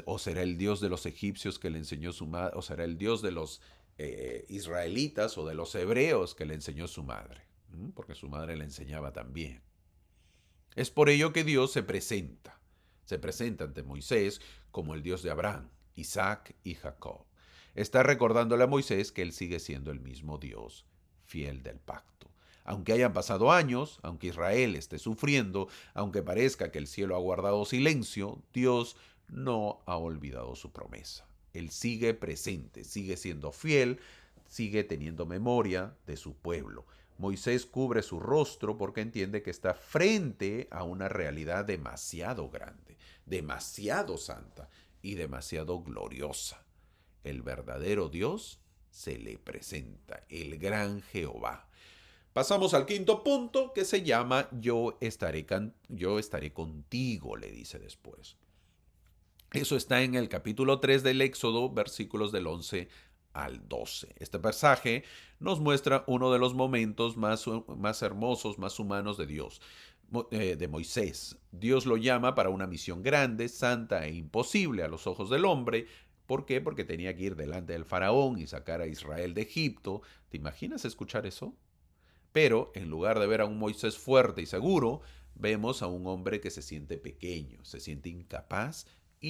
¿O será el Dios de los egipcios que le enseñó su madre? ¿O será el Dios de los israelitas o de los hebreos que le enseñó su madre, porque su madre le enseñaba también. Es por ello que Dios se presenta ante Moisés como el Dios de Abraham, Isaac y Jacob. Está recordándole a Moisés que él sigue siendo el mismo Dios, fiel del pacto. Aunque hayan pasado años, aunque Israel esté sufriendo, aunque parezca que el cielo ha guardado silencio, Dios no ha olvidado su promesa. Él sigue presente, sigue siendo fiel, sigue teniendo memoria de su pueblo. Moisés cubre su rostro porque entiende que está frente a una realidad demasiado grande, demasiado santa y demasiado gloriosa. El verdadero Dios se le presenta, el gran Jehová. Pasamos al quinto punto que se llama yo estaré contigo, le dice después. Eso está en el capítulo 3 del Éxodo, versículos del 11 al 12. Este pasaje nos muestra uno de los momentos más hermosos, más humanos de Dios, de Moisés. Dios lo llama para una misión grande, santa e imposible a los ojos del hombre. ¿Por qué? Porque tenía que ir delante del faraón y sacar a Israel de Egipto. ¿Te imaginas escuchar eso? Pero en lugar de ver a un Moisés fuerte y seguro, vemos a un hombre que se siente pequeño, se siente incapaz y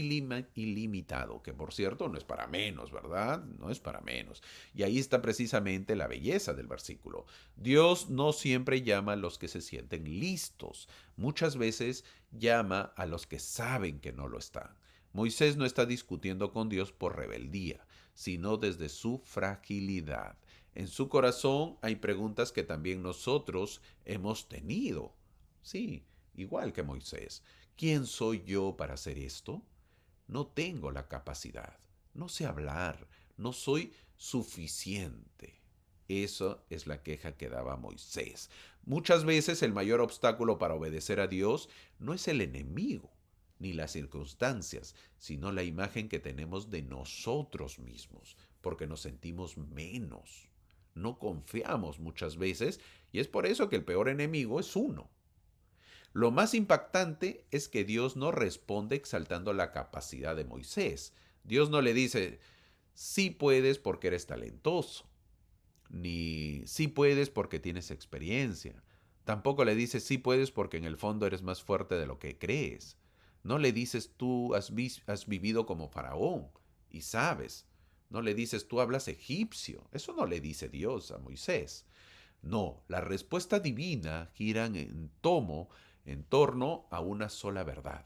ilimitado, que por cierto no es para menos, ¿verdad? No es para menos. Y ahí está precisamente la belleza del versículo. Dios no siempre llama a los que se sienten listos, muchas veces llama a los que saben que no lo están. Moisés no está discutiendo con Dios por rebeldía, sino desde su fragilidad. En su corazón hay preguntas que también nosotros hemos tenido. Sí, igual que Moisés. ¿Quién soy yo para hacer esto? No tengo la capacidad, no sé hablar, no soy suficiente. Esa es la queja que daba Moisés. Muchas veces el mayor obstáculo para obedecer a Dios no es el enemigo ni las circunstancias, sino la imagen que tenemos de nosotros mismos, porque nos sentimos menos. No confiamos muchas veces y es por eso que el peor enemigo es uno. Lo más impactante es que Dios no responde exaltando la capacidad de Moisés. Dios no le dice, sí puedes porque eres talentoso, ni sí puedes porque tienes experiencia. Tampoco le dice, sí puedes porque en el fondo eres más fuerte de lo que crees. No le dices, tú has vivido como faraón y sabes. No le dices, tú hablas egipcio. Eso no le dice Dios a Moisés. No, la respuesta divina gira en torno a una sola verdad.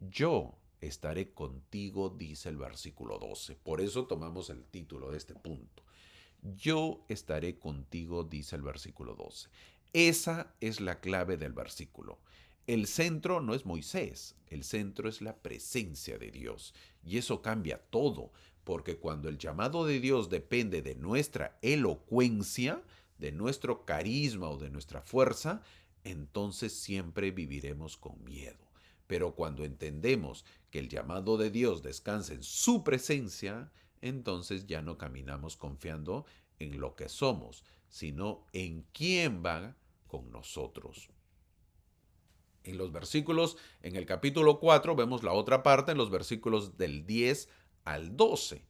Yo estaré contigo, dice el versículo 12. Por eso tomamos el título de este punto. Yo estaré contigo, dice el versículo 12. Esa es la clave del versículo. El centro no es Moisés, el centro es la presencia de Dios. Y eso cambia todo, porque cuando el llamado de Dios depende de nuestra elocuencia, de nuestro carisma o de nuestra fuerza, entonces siempre viviremos con miedo. Pero cuando entendemos que el llamado de Dios descansa en su presencia, entonces ya no caminamos confiando en lo que somos, sino en quién va con nosotros. En los versículos, en el capítulo 4, vemos la otra parte, en los versículos del 10 al 12,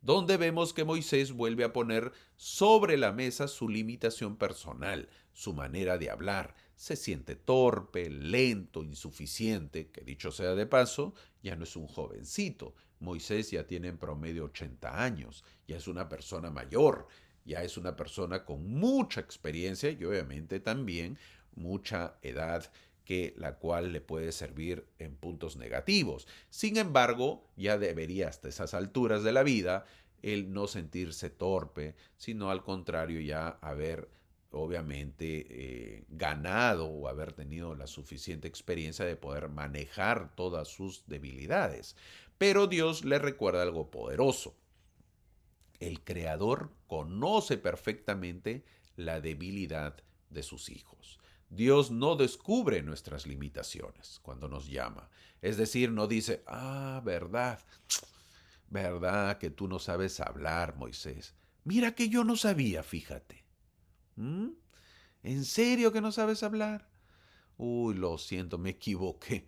donde vemos que Moisés vuelve a poner sobre la mesa su limitación personal, su manera de hablar. Se siente torpe, lento, insuficiente, que dicho sea de paso, ya no es un jovencito. Moisés ya tiene en promedio 80 años, ya es una persona mayor, ya es una persona con mucha experiencia y obviamente también mucha edad que la cual le puede servir en puntos negativos. Sin embargo, ya debería hasta esas alturas de la vida el no sentirse torpe, sino al contrario ya haber obviamente ganado o haber tenido la suficiente experiencia de poder manejar todas sus debilidades. Pero Dios le recuerda algo poderoso. El Creador conoce perfectamente la debilidad de sus hijos. Dios no descubre nuestras limitaciones cuando nos llama. Es decir, no dice, verdad, verdad que tú no sabes hablar, Moisés. Mira que yo no sabía, fíjate. ¿Mm? ¿En serio que no sabes hablar? Uy, lo siento, me equivoqué.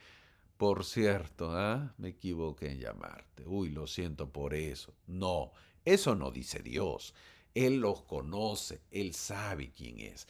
Por cierto, me equivoqué en llamarte. Uy, lo siento por eso. No, Eso no dice Dios. Él los conoce, Él sabe quién es.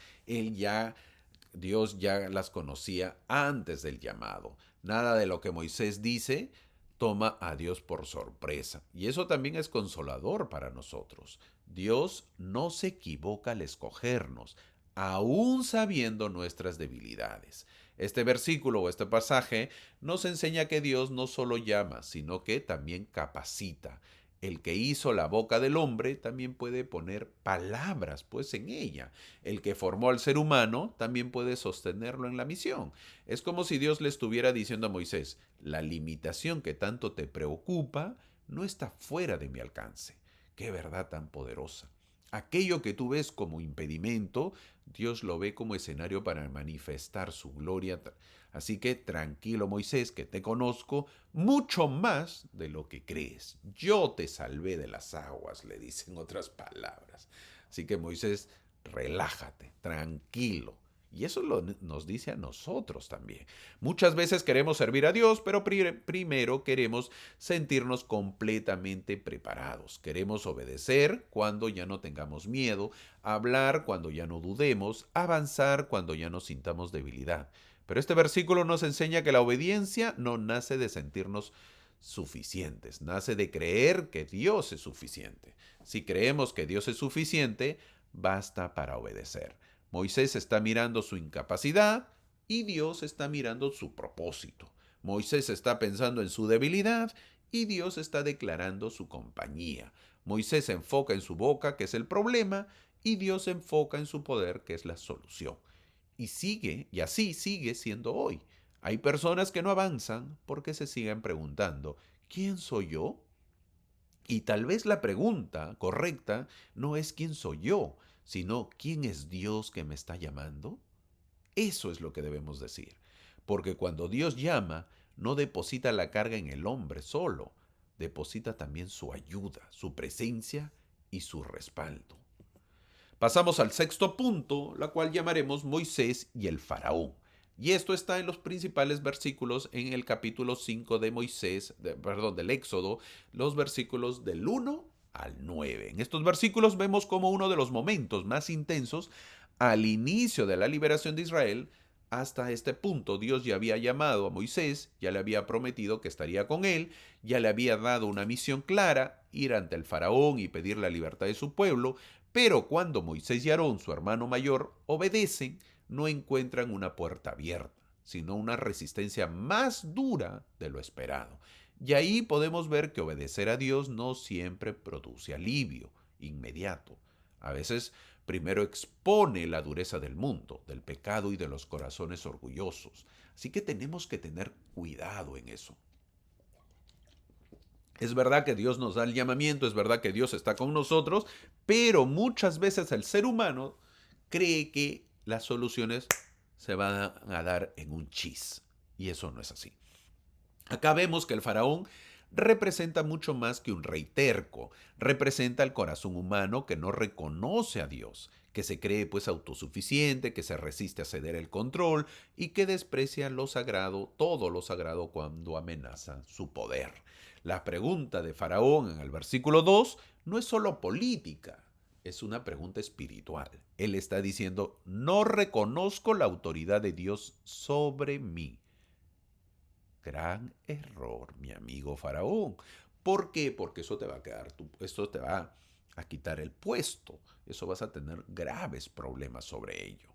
Dios ya las conocía antes del llamado. Nada de lo que Moisés dice toma a Dios por sorpresa. Y eso también es consolador para nosotros. Dios no se equivoca al escogernos, aún sabiendo nuestras debilidades. Este versículo o este pasaje nos enseña que Dios no solo llama, sino que también capacita. El que hizo la boca del hombre también puede poner palabras pues en ella. El que formó al ser humano también puede sostenerlo en la misión. Es como si Dios le estuviera diciendo a Moisés, la limitación que tanto te preocupa no está fuera de mi alcance. Qué verdad tan poderosa. Aquello que tú ves como impedimento, Dios lo ve como escenario para manifestar su gloria. Así que tranquilo, Moisés, que te conozco mucho más de lo que crees. Yo te salvé de las aguas, le dicen otras palabras. Así que Moisés, relájate, tranquilo. Y eso nos dice a nosotros también. Muchas veces queremos servir a Dios, pero primero queremos sentirnos completamente preparados. Queremos obedecer cuando ya no tengamos miedo, hablar cuando ya no dudemos, avanzar cuando ya no sintamos debilidad. Pero este versículo nos enseña que la obediencia no nace de sentirnos suficientes, nace de creer que Dios es suficiente. Si creemos que Dios es suficiente, basta para obedecer. Moisés está mirando su incapacidad y Dios está mirando su propósito. Moisés está pensando en su debilidad y Dios está declarando su compañía. Moisés se enfoca en su boca, que es el problema, y Dios se enfoca en su poder, que es la solución. Y así sigue siendo hoy. Hay personas que no avanzan porque se siguen preguntando, ¿quién soy yo? Y tal vez la pregunta correcta no es quién soy yo, sino quién es Dios que me está llamando. Eso es lo que debemos decir. Porque cuando Dios llama, no deposita la carga en el hombre solo, deposita también su ayuda, su presencia y su respaldo. Pasamos al sexto punto, la cual llamaremos Moisés y el faraón. Y esto está en los principales versículos en el capítulo 5 de del Éxodo, los versículos del 1 al 9. En estos versículos vemos como uno de los momentos más intensos al inicio de la liberación de Israel. Hasta este punto Dios ya había llamado a Moisés, ya le había prometido que estaría con él, ya le había dado una misión clara, ir ante el faraón y pedir la libertad de su pueblo, pero cuando Moisés y Aarón, su hermano mayor, obedecen, no encuentran una puerta abierta, sino una resistencia más dura de lo esperado. Y ahí podemos ver que obedecer a Dios no siempre produce alivio inmediato. A veces primero expone la dureza del mundo, del pecado y de los corazones orgullosos. Así que tenemos que tener cuidado en eso. Es verdad que Dios nos da el llamamiento, es verdad que Dios está con nosotros, pero muchas veces el ser humano cree que las soluciones se van a dar en un chis. Y eso no es así. Acá vemos que el faraón representa mucho más que un rey terco. Representa el corazón humano que no reconoce a Dios, que se cree pues autosuficiente, que se resiste a ceder el control y que desprecia lo sagrado, todo lo sagrado cuando amenaza su poder. La pregunta de Faraón en el versículo 2 no es solo política, es una pregunta espiritual. Él está diciendo, no reconozco la autoridad de Dios sobre mí. Gran error, mi amigo Faraón. ¿Por qué? Porque eso te va a esto te va a quitar el puesto. Eso vas a tener graves problemas sobre ello.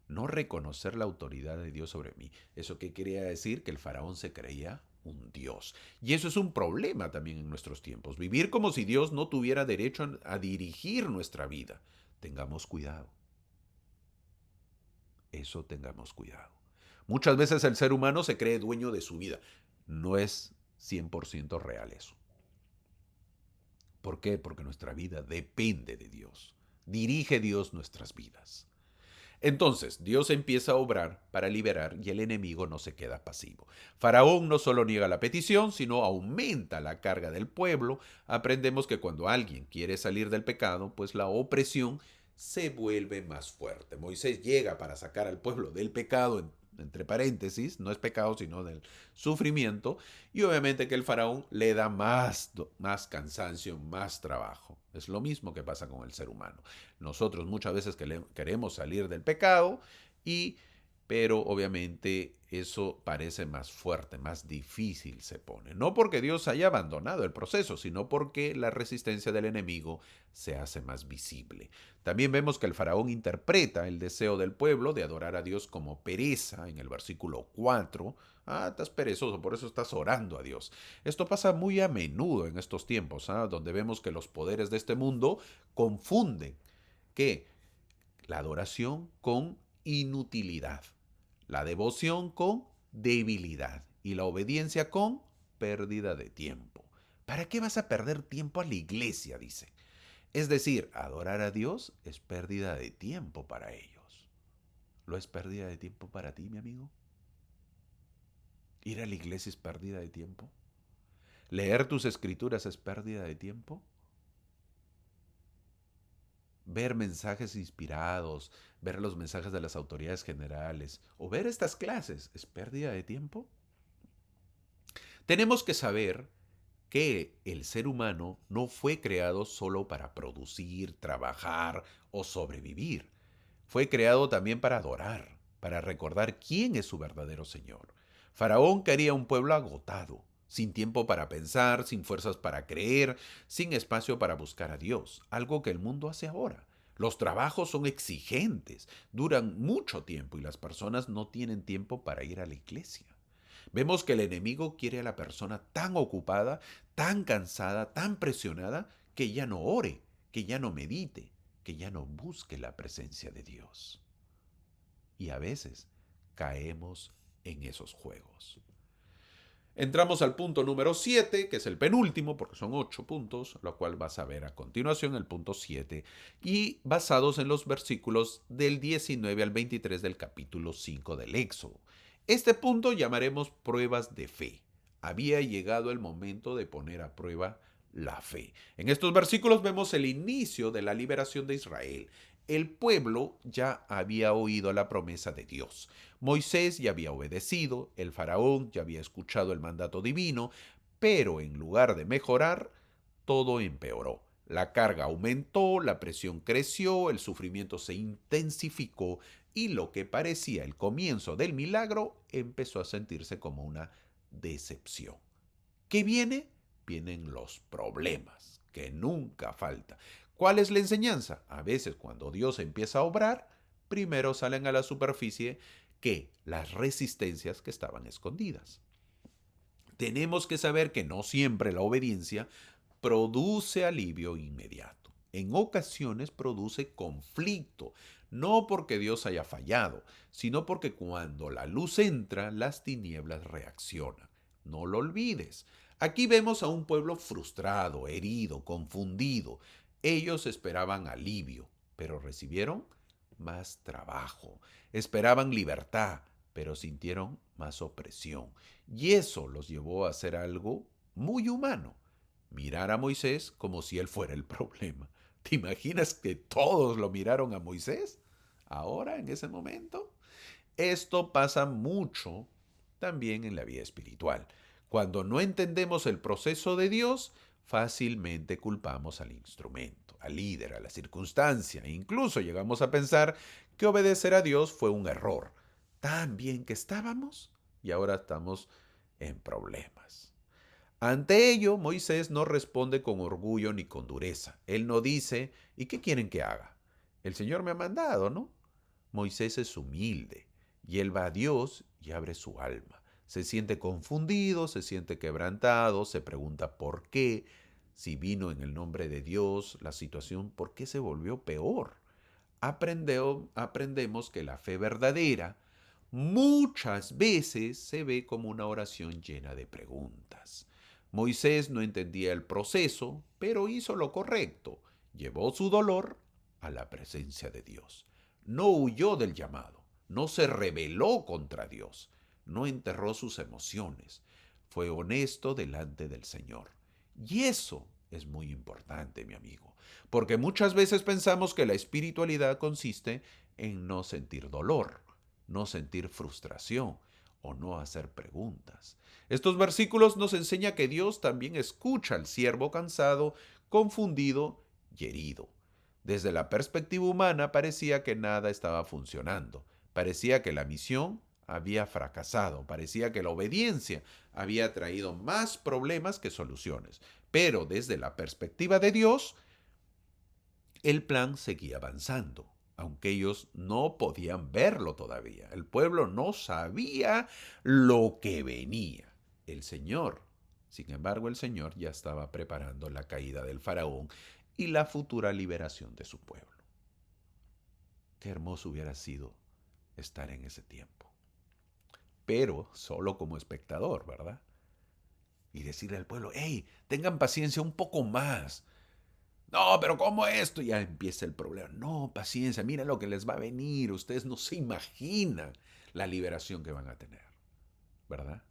No reconocer la autoridad de Dios sobre mí. ¿Eso qué quería decir? Que el faraón se creía un Dios. Y eso es un problema también en nuestros tiempos. Vivir como si Dios no tuviera derecho a dirigir nuestra vida. Tengamos cuidado. Eso tengamos cuidado. Muchas veces el ser humano se cree dueño de su vida. No es 100% real eso. ¿Por qué? Porque nuestra vida depende de Dios. Dirige Dios nuestras vidas. Entonces, Dios empieza a obrar para liberar y el enemigo no se queda pasivo. Faraón no solo niega la petición, sino aumenta la carga del pueblo. Aprendemos que cuando alguien quiere salir del pecado, pues la opresión se vuelve más fuerte. Moisés llega para sacar al pueblo del pecado entre paréntesis, no es pecado, sino del sufrimiento, y obviamente que el faraón le da más cansancio, más trabajo. Es lo mismo que pasa con el ser humano. Nosotros muchas veces queremos salir del pecado y pero obviamente eso parece más fuerte, más difícil se pone. No porque Dios haya abandonado el proceso, sino porque la resistencia del enemigo se hace más visible. También vemos que el faraón interpreta el deseo del pueblo de adorar a Dios como pereza en el versículo 4. Ah, estás perezoso, por eso estás orando a Dios. Esto pasa muy a menudo en estos tiempos, donde vemos que los poderes de este mundo confunden que la adoración con inutilidad, la devoción con debilidad y la obediencia con pérdida de tiempo. ¿Para qué vas a perder tiempo a la iglesia? Dice. Es decir, adorar a Dios es pérdida de tiempo para ellos. ¿Lo es pérdida de tiempo para ti, mi amigo? ¿Ir a la iglesia es pérdida de tiempo? ¿Leer tus escrituras es pérdida de tiempo? Ver mensajes inspirados, ver los mensajes de las autoridades generales o ver estas clases, ¿es pérdida de tiempo? Tenemos que saber que el ser humano no fue creado solo para producir, trabajar o sobrevivir. Fue creado también para adorar, para recordar quién es su verdadero Señor. Faraón quería un pueblo agotado, sin tiempo para pensar, sin fuerzas para creer, sin espacio para buscar a Dios, algo que el mundo hace ahora. Los trabajos son exigentes, duran mucho tiempo y las personas no tienen tiempo para ir a la iglesia. Vemos que el enemigo quiere a la persona tan ocupada, tan cansada, tan presionada, que ya no ore, que ya no medite, que ya no busque la presencia de Dios. Y a veces caemos en esos juegos. Entramos al punto número 7, que es el penúltimo, porque son 8 puntos, lo cual vas a ver a continuación, el punto 7, y basados en los versículos del 19 al 23 del capítulo 5 del Éxodo. Este punto llamaremos pruebas de fe. Había llegado el momento de poner a prueba la fe. En estos versículos vemos el inicio de la liberación de Israel. El pueblo ya había oído la promesa de Dios. Moisés ya había obedecido, el faraón ya había escuchado el mandato divino, pero en lugar de mejorar, todo empeoró. La carga aumentó, la presión creció, el sufrimiento se intensificó y lo que parecía el comienzo del milagro empezó a sentirse como una decepción. ¿Qué viene? Vienen los problemas, que nunca falta. ¿Cuál es la enseñanza? A veces cuando Dios empieza a obrar, primero salen a la superficie que las resistencias que estaban escondidas. Tenemos que saber que no siempre la obediencia produce alivio inmediato. En ocasiones produce conflicto, no porque Dios haya fallado, sino porque cuando la luz entra, las tinieblas reaccionan. No lo olvides. Aquí vemos a un pueblo frustrado, herido, confundido. Ellos esperaban alivio, pero recibieron más trabajo. Esperaban libertad, pero sintieron más opresión. Y eso los llevó a hacer algo muy humano: mirar a Moisés como si él fuera el problema. ¿Te imaginas que todos lo miraron a Moisés ahora, en ese momento? Esto pasa mucho también en la vida espiritual. Cuando no entendemos el proceso de Dios, fácilmente culpamos al instrumento, al líder, a la circunstancia. Incluso llegamos a pensar que obedecer a Dios fue un error. Tan bien que estábamos y ahora estamos en problemas. Ante ello, Moisés no responde con orgullo ni con dureza. Él no dice: ¿y qué quieren que haga? El Señor me ha mandado, ¿no? Moisés es humilde y él va a Dios y abre su alma. Se siente confundido, se siente quebrantado, se pregunta por qué. Si vino en el nombre de Dios, la situación, ¿por qué se volvió peor? Aprendemos que la fe verdadera muchas veces se ve como una oración llena de preguntas. Moisés no entendía el proceso, pero hizo lo correcto. Llevó su dolor a la presencia de Dios. No huyó del llamado, no se rebeló contra Dios, no enterró sus emociones. Fue honesto delante del Señor. Y eso es muy importante, mi amigo, porque muchas veces pensamos que la espiritualidad consiste en no sentir dolor. no sentir frustración o no hacer preguntas. Estos versículos nos enseñan que Dios también escucha al siervo cansado, confundido y herido. Desde la perspectiva humana parecía que nada estaba funcionando, parecía que la misión había fracasado, parecía que la obediencia había traído más problemas que soluciones. Pero desde la perspectiva de Dios, el plan seguía avanzando, aunque ellos no podían verlo todavía. El pueblo no sabía lo que venía. El Señor, sin embargo, el Señor ya estaba preparando la caída del faraón y la futura liberación de su pueblo. Qué hermoso hubiera sido estar en ese tiempo. Pero solo como espectador, ¿verdad? Y decirle al pueblo, hey, tengan paciencia un poco más. No, pero ¿cómo esto? Ya empieza el problema. No, paciencia, miren lo que les va a venir. Ustedes no se imaginan la liberación que van a tener, ¿verdad?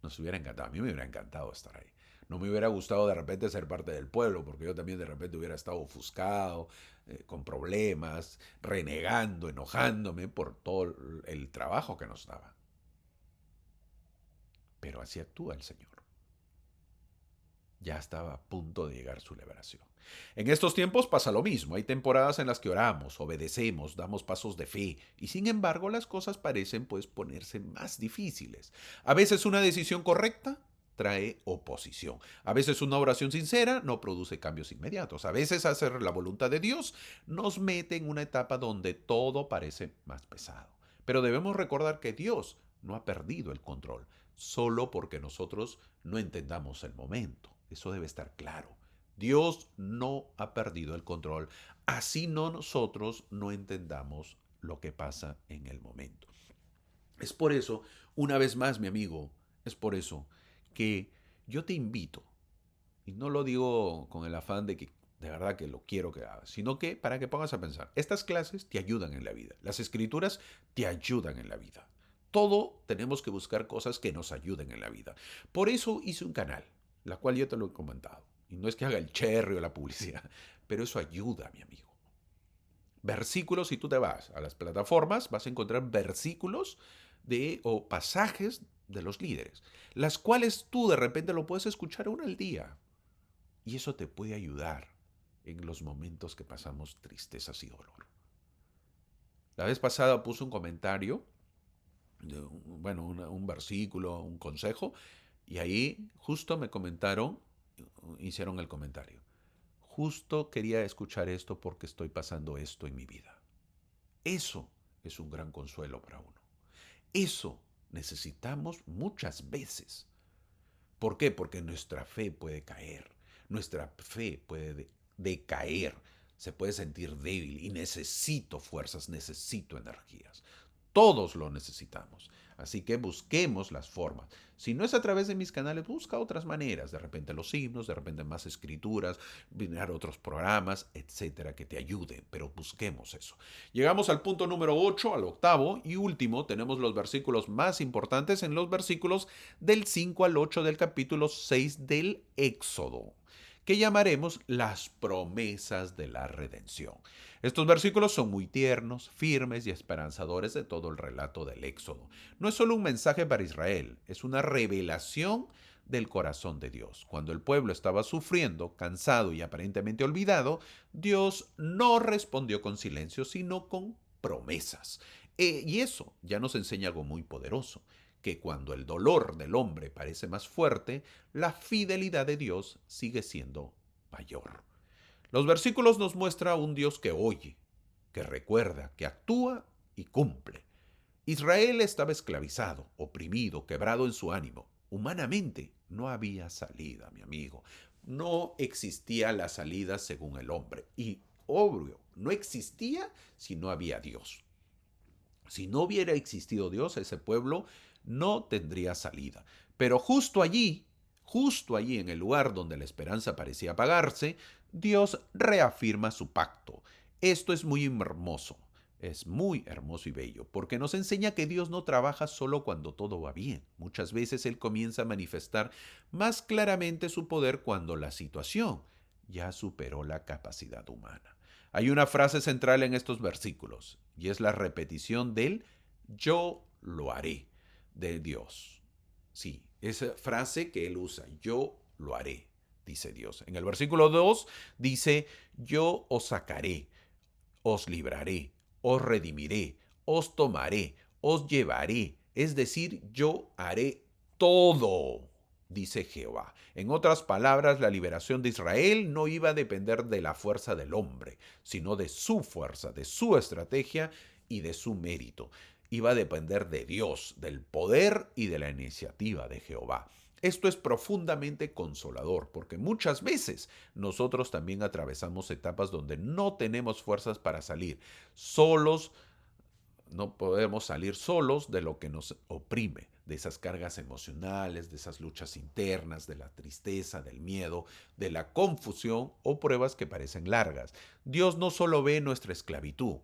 Nos hubiera encantado. A mí me hubiera encantado estar ahí. No me hubiera gustado de repente ser parte del pueblo, porque yo también de repente hubiera estado ofuscado, con problemas, renegando, enojándome por todo el trabajo que nos daba. Pero así actúa el Señor. Ya estaba a punto de llegar su liberación. En estos tiempos pasa lo mismo. Hay temporadas en las que oramos, obedecemos, damos pasos de fe y sin embargo las cosas parecen ponerse más difíciles. A veces una decisión correcta trae oposición. A veces una oración sincera no produce cambios inmediatos. A veces hacer la voluntad de Dios nos mete en una etapa donde todo parece más pesado. Pero debemos recordar que Dios no ha perdido el control, solo porque nosotros no entendamos el momento. Eso debe estar claro. Dios no ha perdido el control, así no nosotros no entendamos lo que pasa en el momento. Es por eso, una vez más, mi amigo, es por eso que yo te invito, y no lo digo con el afán de que de verdad que lo quiero que hagas, sino que para que pongas a pensar, estas clases te ayudan en la vida, las escrituras te ayudan en la vida. Todo tenemos que buscar cosas que nos ayuden en la vida. Por eso hice un canal, la cual yo te lo he comentado. Y no es que haga el cherry o la publicidad, pero eso ayuda, mi amigo. Versículos, si tú te vas a las plataformas, vas a encontrar versículos o pasajes de los líderes, las cuales tú de repente lo puedes escuchar uno al día. Y eso te puede ayudar en los momentos que pasamos tristezas y dolor. La vez pasada puse un comentario, bueno, un versículo, un consejo, y ahí justo me comentaron, hicieron el comentario. Justo quería escuchar esto porque estoy pasando esto en mi vida. Eso es un gran consuelo para uno. Eso necesitamos muchas veces. ¿Por qué? Porque nuestra fe puede caer, nuestra fe puede decaer, se puede sentir débil y necesito fuerzas, necesito energías. Todos lo necesitamos. Así que busquemos las formas. Si no es a través de mis canales, busca otras maneras. De repente los himnos, de repente más escrituras, mirar otros programas, etcétera, que te ayuden. Pero busquemos eso. Llegamos al punto número 8, al octavo y último. Tenemos los versículos más importantes en los versículos del 5 al 8 del capítulo 6 del Éxodo, que llamaremos las promesas de la redención. Estos versículos son muy tiernos, firmes y esperanzadores de todo el relato del Éxodo. No es solo un mensaje para Israel, es una revelación del corazón de Dios. Cuando el pueblo estaba sufriendo, cansado y aparentemente olvidado, Dios no respondió con silencio, sino con promesas. Y eso ya nos enseña algo muy poderoso, que cuando el dolor del hombre parece más fuerte, la fidelidad de Dios sigue siendo mayor. Los versículos nos muestran a un Dios que oye, que recuerda, que actúa y cumple. Israel estaba esclavizado, oprimido, quebrado en su ánimo. Humanamente no había salida, mi amigo. No existía la salida según el hombre. Y obvio, no existía si no había Dios. Si no hubiera existido Dios, ese pueblo no tendría salida. Pero justo allí en el lugar donde la esperanza parecía apagarse, Dios reafirma su pacto. Esto es muy hermoso y bello, porque nos enseña que Dios no trabaja solo cuando todo va bien. Muchas veces Él comienza a manifestar más claramente su poder cuando la situación ya superó la capacidad humana. Hay una frase central en estos versículos, y es la repetición del yo lo haré de Dios. Sí, esa frase que él usa, yo lo haré, dice Dios. En el versículo 2 dice, yo os sacaré, os libraré, os redimiré, os tomaré, os llevaré. Es decir, yo haré todo, dice Jehová. En otras palabras, la liberación de Israel no iba a depender de la fuerza del hombre, sino de su fuerza, de su estrategia y de su mérito. Iba a depender de Dios, del poder y de la iniciativa de Jehová. Esto es profundamente consolador, porque muchas veces nosotros también atravesamos etapas donde no tenemos fuerzas para salir. Solos, no podemos salir solos de lo que nos oprime, de esas cargas emocionales, de esas luchas internas, de la tristeza, del miedo, de la confusión o pruebas que parecen largas. Dios no solo ve nuestra esclavitud,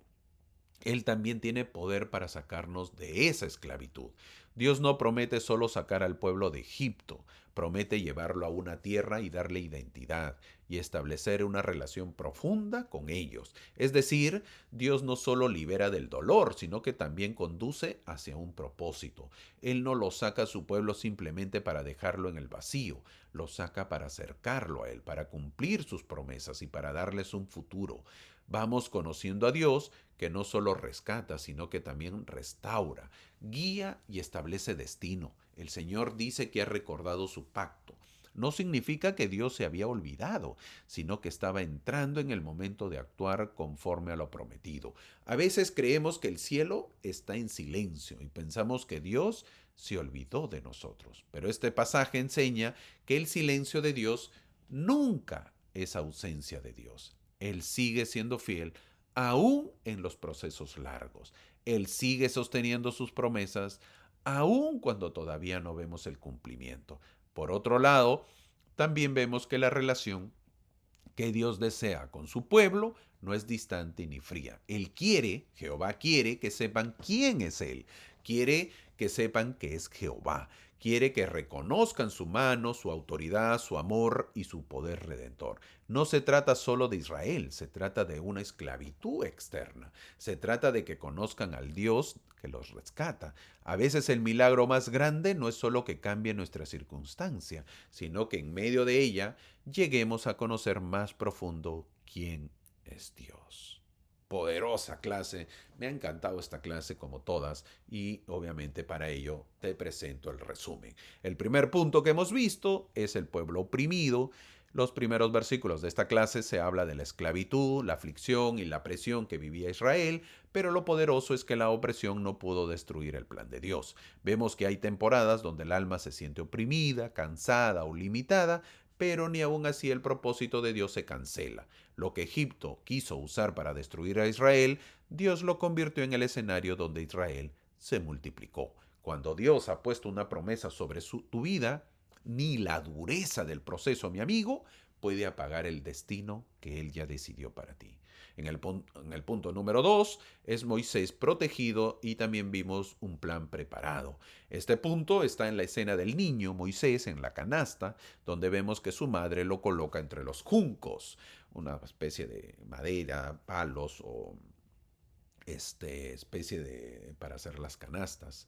él también tiene poder para sacarnos de esa esclavitud. Dios no promete solo sacar al pueblo de Egipto, promete llevarlo a una tierra y darle identidad y establecer una relación profunda con ellos. Es decir, Dios no solo libera del dolor, sino que también conduce hacia un propósito. Él no lo saca a su pueblo simplemente para dejarlo en el vacío, lo saca para acercarlo a Él, para cumplir sus promesas y para darles un futuro. Vamos conociendo a Dios que no solo rescata, sino que también restaura, guía y establece destino. El Señor dice que ha recordado su pacto. No significa que Dios se había olvidado, sino que estaba entrando en el momento de actuar conforme a lo prometido. A veces creemos que el cielo está en silencio y pensamos que Dios se olvidó de nosotros. Pero este pasaje enseña que el silencio de Dios nunca es ausencia de Dios. Él sigue siendo fiel aún en los procesos largos. Él sigue sosteniendo sus promesas aún cuando todavía no vemos el cumplimiento. Por otro lado, también vemos que la relación que Dios desea con su pueblo no es distante ni fría. Él quiere, Jehová quiere que sepan quién es Él. Quiere que sepan que es Jehová. Quiere que reconozcan su mano, su autoridad, su amor y su poder redentor. No se trata solo de Israel, se trata de una esclavitud externa. Se trata de que conozcan al Dios que los rescata. A veces el milagro más grande no es solo que cambie nuestra circunstancia, sino que en medio de ella lleguemos a conocer más profundo quién es Dios. Poderosa clase, me ha encantado esta clase como todas y obviamente para ello te presento el resumen. El primer punto que hemos visto es el pueblo oprimido. Los primeros versículos de esta clase se habla de la esclavitud, la aflicción y la presión que vivía Israel, pero lo poderoso es que la opresión no pudo destruir el plan de Dios. Vemos que hay temporadas donde el alma se siente oprimida, cansada o limitada, pero ni aun así el propósito de Dios se cancela. Lo que Egipto quiso usar para destruir a Israel, Dios lo convirtió en el escenario donde Israel se multiplicó. Cuando Dios ha puesto una promesa sobre tu vida, ni la dureza del proceso, mi amigo, puede apagar el destino que Él ya decidió para ti. En el punto número 2 es Moisés protegido y también vimos un plan preparado. Este punto está en la escena del niño Moisés en la canasta, donde vemos que su madre lo coloca entre los juncos, una especie de madera, palos o especie de para hacer las canastas,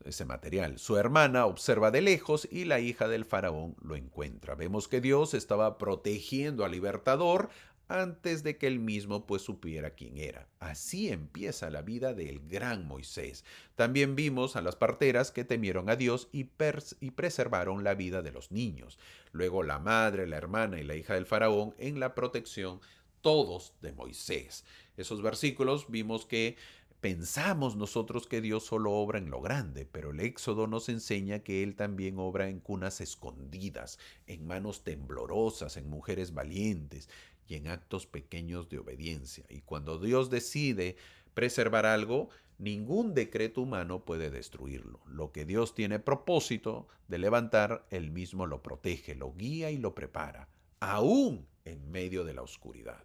ese material. Su hermana observa de lejos y la hija del faraón lo encuentra. Vemos que Dios estaba protegiendo al libertador antes de que él mismo pues supiera quién era. Así empieza la vida del gran Moisés. También vimos a las parteras que temieron a Dios y preservaron la vida de los niños. Luego la madre, la hermana y la hija del faraón en la protección todos de Moisés. Esos versículos vimos que pensamos nosotros que Dios solo obra en lo grande, pero el Éxodo nos enseña que Él también obra en cunas escondidas, en manos temblorosas, en mujeres valientes y en actos pequeños de obediencia. Y cuando Dios decide preservar algo, ningún decreto humano puede destruirlo. Lo que Dios tiene propósito de levantar, Él mismo lo protege, lo guía y lo prepara, aún en medio de la oscuridad.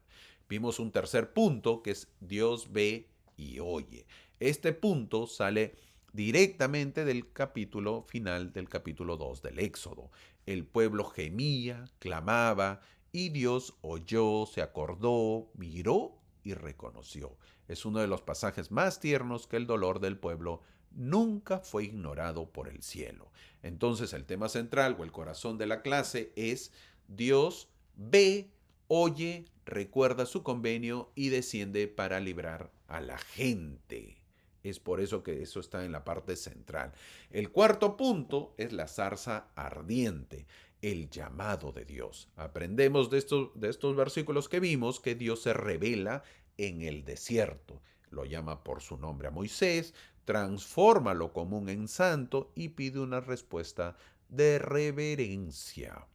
Vimos un tercer punto que es Dios ve y oye. Este punto sale directamente del capítulo final del capítulo 2 del Éxodo. El pueblo gemía, clamaba, y Dios oyó, se acordó, miró y reconoció. Es uno de los pasajes más tiernos que el dolor del pueblo nunca fue ignorado por el cielo. Entonces el tema central o el corazón de la clase es Dios ve, oye, recuerda su convenio y desciende para librar a la gente. Es por eso que eso está en la parte central. El cuarto punto es la zarza ardiente, el llamado de Dios. Aprendemos de estos versículos que vimos que Dios se revela en el desierto. Lo llama por su nombre a Moisés, transforma lo común en santo y pide una respuesta de reverencia.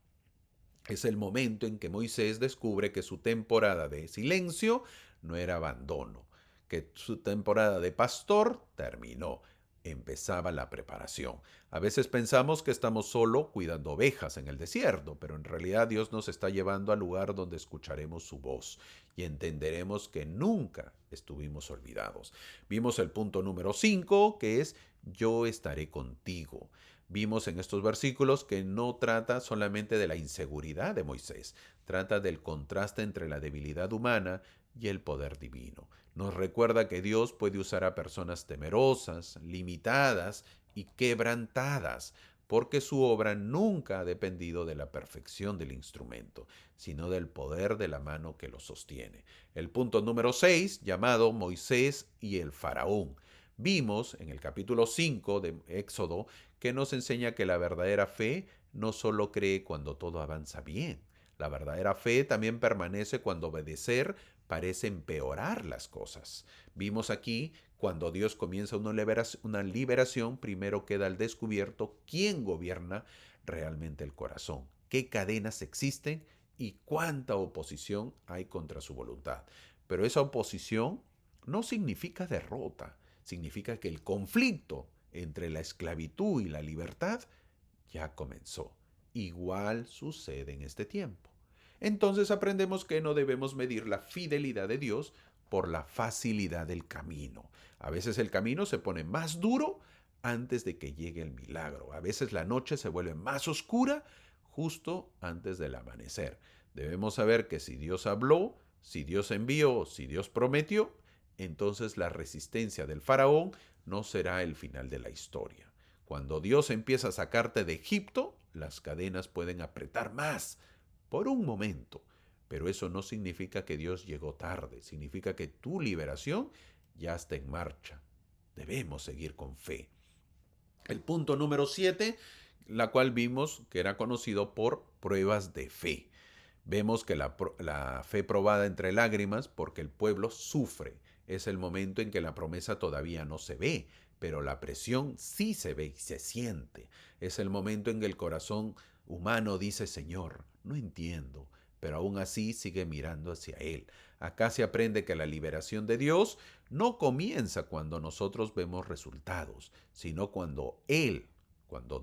Es el momento en que Moisés descubre que su temporada de silencio no era abandono, que su temporada de pastor terminó. Empezaba la preparación. A veces pensamos que estamos solo cuidando ovejas en el desierto, pero en realidad Dios nos está llevando al lugar donde escucharemos su voz y entenderemos que nunca estuvimos olvidados. Vimos el punto número 5, que es yo estaré contigo. Vimos en estos versículos que no trata solamente de la inseguridad de Moisés, trata del contraste entre la debilidad humana y el poder divino. Nos recuerda que Dios puede usar a personas temerosas, limitadas y quebrantadas, porque su obra nunca ha dependido de la perfección del instrumento, sino del poder de la mano que lo sostiene. El punto número 6, llamado Moisés y el faraón. Vimos en el capítulo 5 de Éxodo que nos enseña que la verdadera fe no solo cree cuando todo avanza bien. La verdadera fe también permanece cuando obedecer parece empeorar las cosas. Vimos aquí, cuando Dios comienza una liberación, primero queda al descubierto quién gobierna realmente el corazón, qué cadenas existen y cuánta oposición hay contra su voluntad. Pero esa oposición no significa derrota, significa que el conflicto entre la esclavitud y la libertad ya comenzó. Igual sucede en este tiempo. Entonces aprendemos que no debemos medir la fidelidad de Dios por la facilidad del camino. A veces el camino se pone más duro antes de que llegue el milagro. A veces la noche se vuelve más oscura justo antes del amanecer. Debemos saber que si Dios habló, si Dios envió, si Dios prometió, entonces la resistencia del faraón no será el final de la historia. Cuando Dios empieza a sacarte de Egipto, las cadenas pueden apretar más por un momento, pero eso no significa que Dios llegó tarde, significa que tu liberación ya está en marcha. Debemos seguir con fe. El punto número 7, la cual vimos que era conocido por pruebas de fe. Vemos que la fe probada entre lágrimas porque el pueblo sufre. Es el momento en que la promesa todavía no se ve, pero la presión sí se ve y se siente. Es el momento en que el corazón humano dice, Señor, no entiendo, pero aún así sigue mirando hacia Él. Acá se aprende que la liberación de Dios no comienza cuando nosotros vemos resultados, sino cuando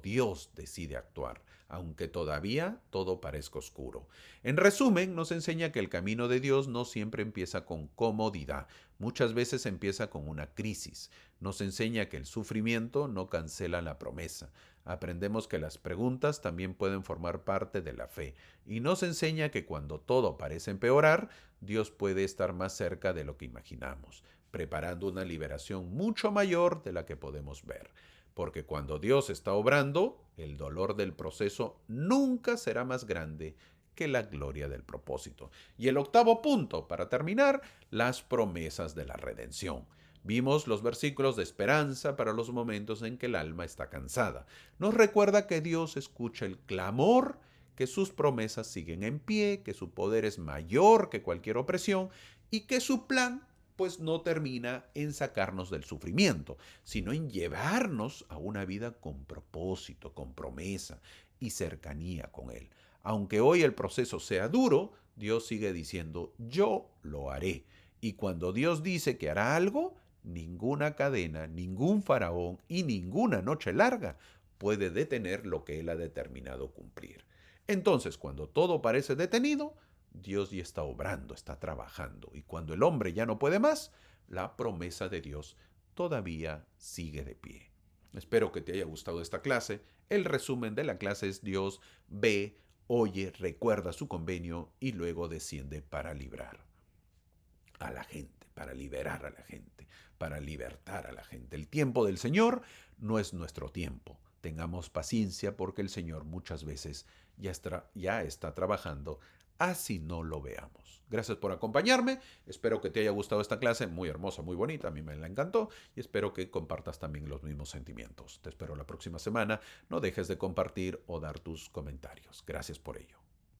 Dios decide actuar, aunque todavía todo parezca oscuro. En resumen, nos enseña que el camino de Dios no siempre empieza con comodidad, muchas veces empieza con una crisis. Nos enseña que el sufrimiento no cancela la promesa. Aprendemos que las preguntas también pueden formar parte de la fe y nos enseña que cuando todo parece empeorar, Dios puede estar más cerca de lo que imaginamos, preparando una liberación mucho mayor de la que podemos ver. Porque cuando Dios está obrando, el dolor del proceso nunca será más grande que la gloria del propósito. Y el octavo punto, para terminar, las promesas de la redención. Vimos los versículos de esperanza para los momentos en que el alma está cansada. Nos recuerda que Dios escucha el clamor, que sus promesas siguen en pie, que su poder es mayor que cualquier opresión y que su plan pues no termina en sacarnos del sufrimiento, sino en llevarnos a una vida con propósito, con promesa y cercanía con Él. Aunque hoy el proceso sea duro, Dios sigue diciendo, yo lo haré. Y cuando Dios dice que hará algo, ninguna cadena, ningún faraón y ninguna noche larga puede detener lo que Él ha determinado cumplir. Entonces, cuando todo parece detenido, Dios ya está obrando, está trabajando. Y cuando el hombre ya no puede más, la promesa de Dios todavía sigue de pie. Espero que te haya gustado esta clase. El resumen de la clase es Dios ve, oye, recuerda su convenio y luego desciende para librar a la gente. para liberar a la gente, para libertar a la gente. El tiempo del Señor no es nuestro tiempo. Tengamos paciencia porque el Señor muchas veces ya está trabajando, así no lo veamos. Gracias por acompañarme. Espero que te haya gustado esta clase, muy hermosa, muy bonita. A mí me la encantó y espero que compartas también los mismos sentimientos. Te espero la próxima semana. No dejes de compartir o dar tus comentarios. Gracias por ello.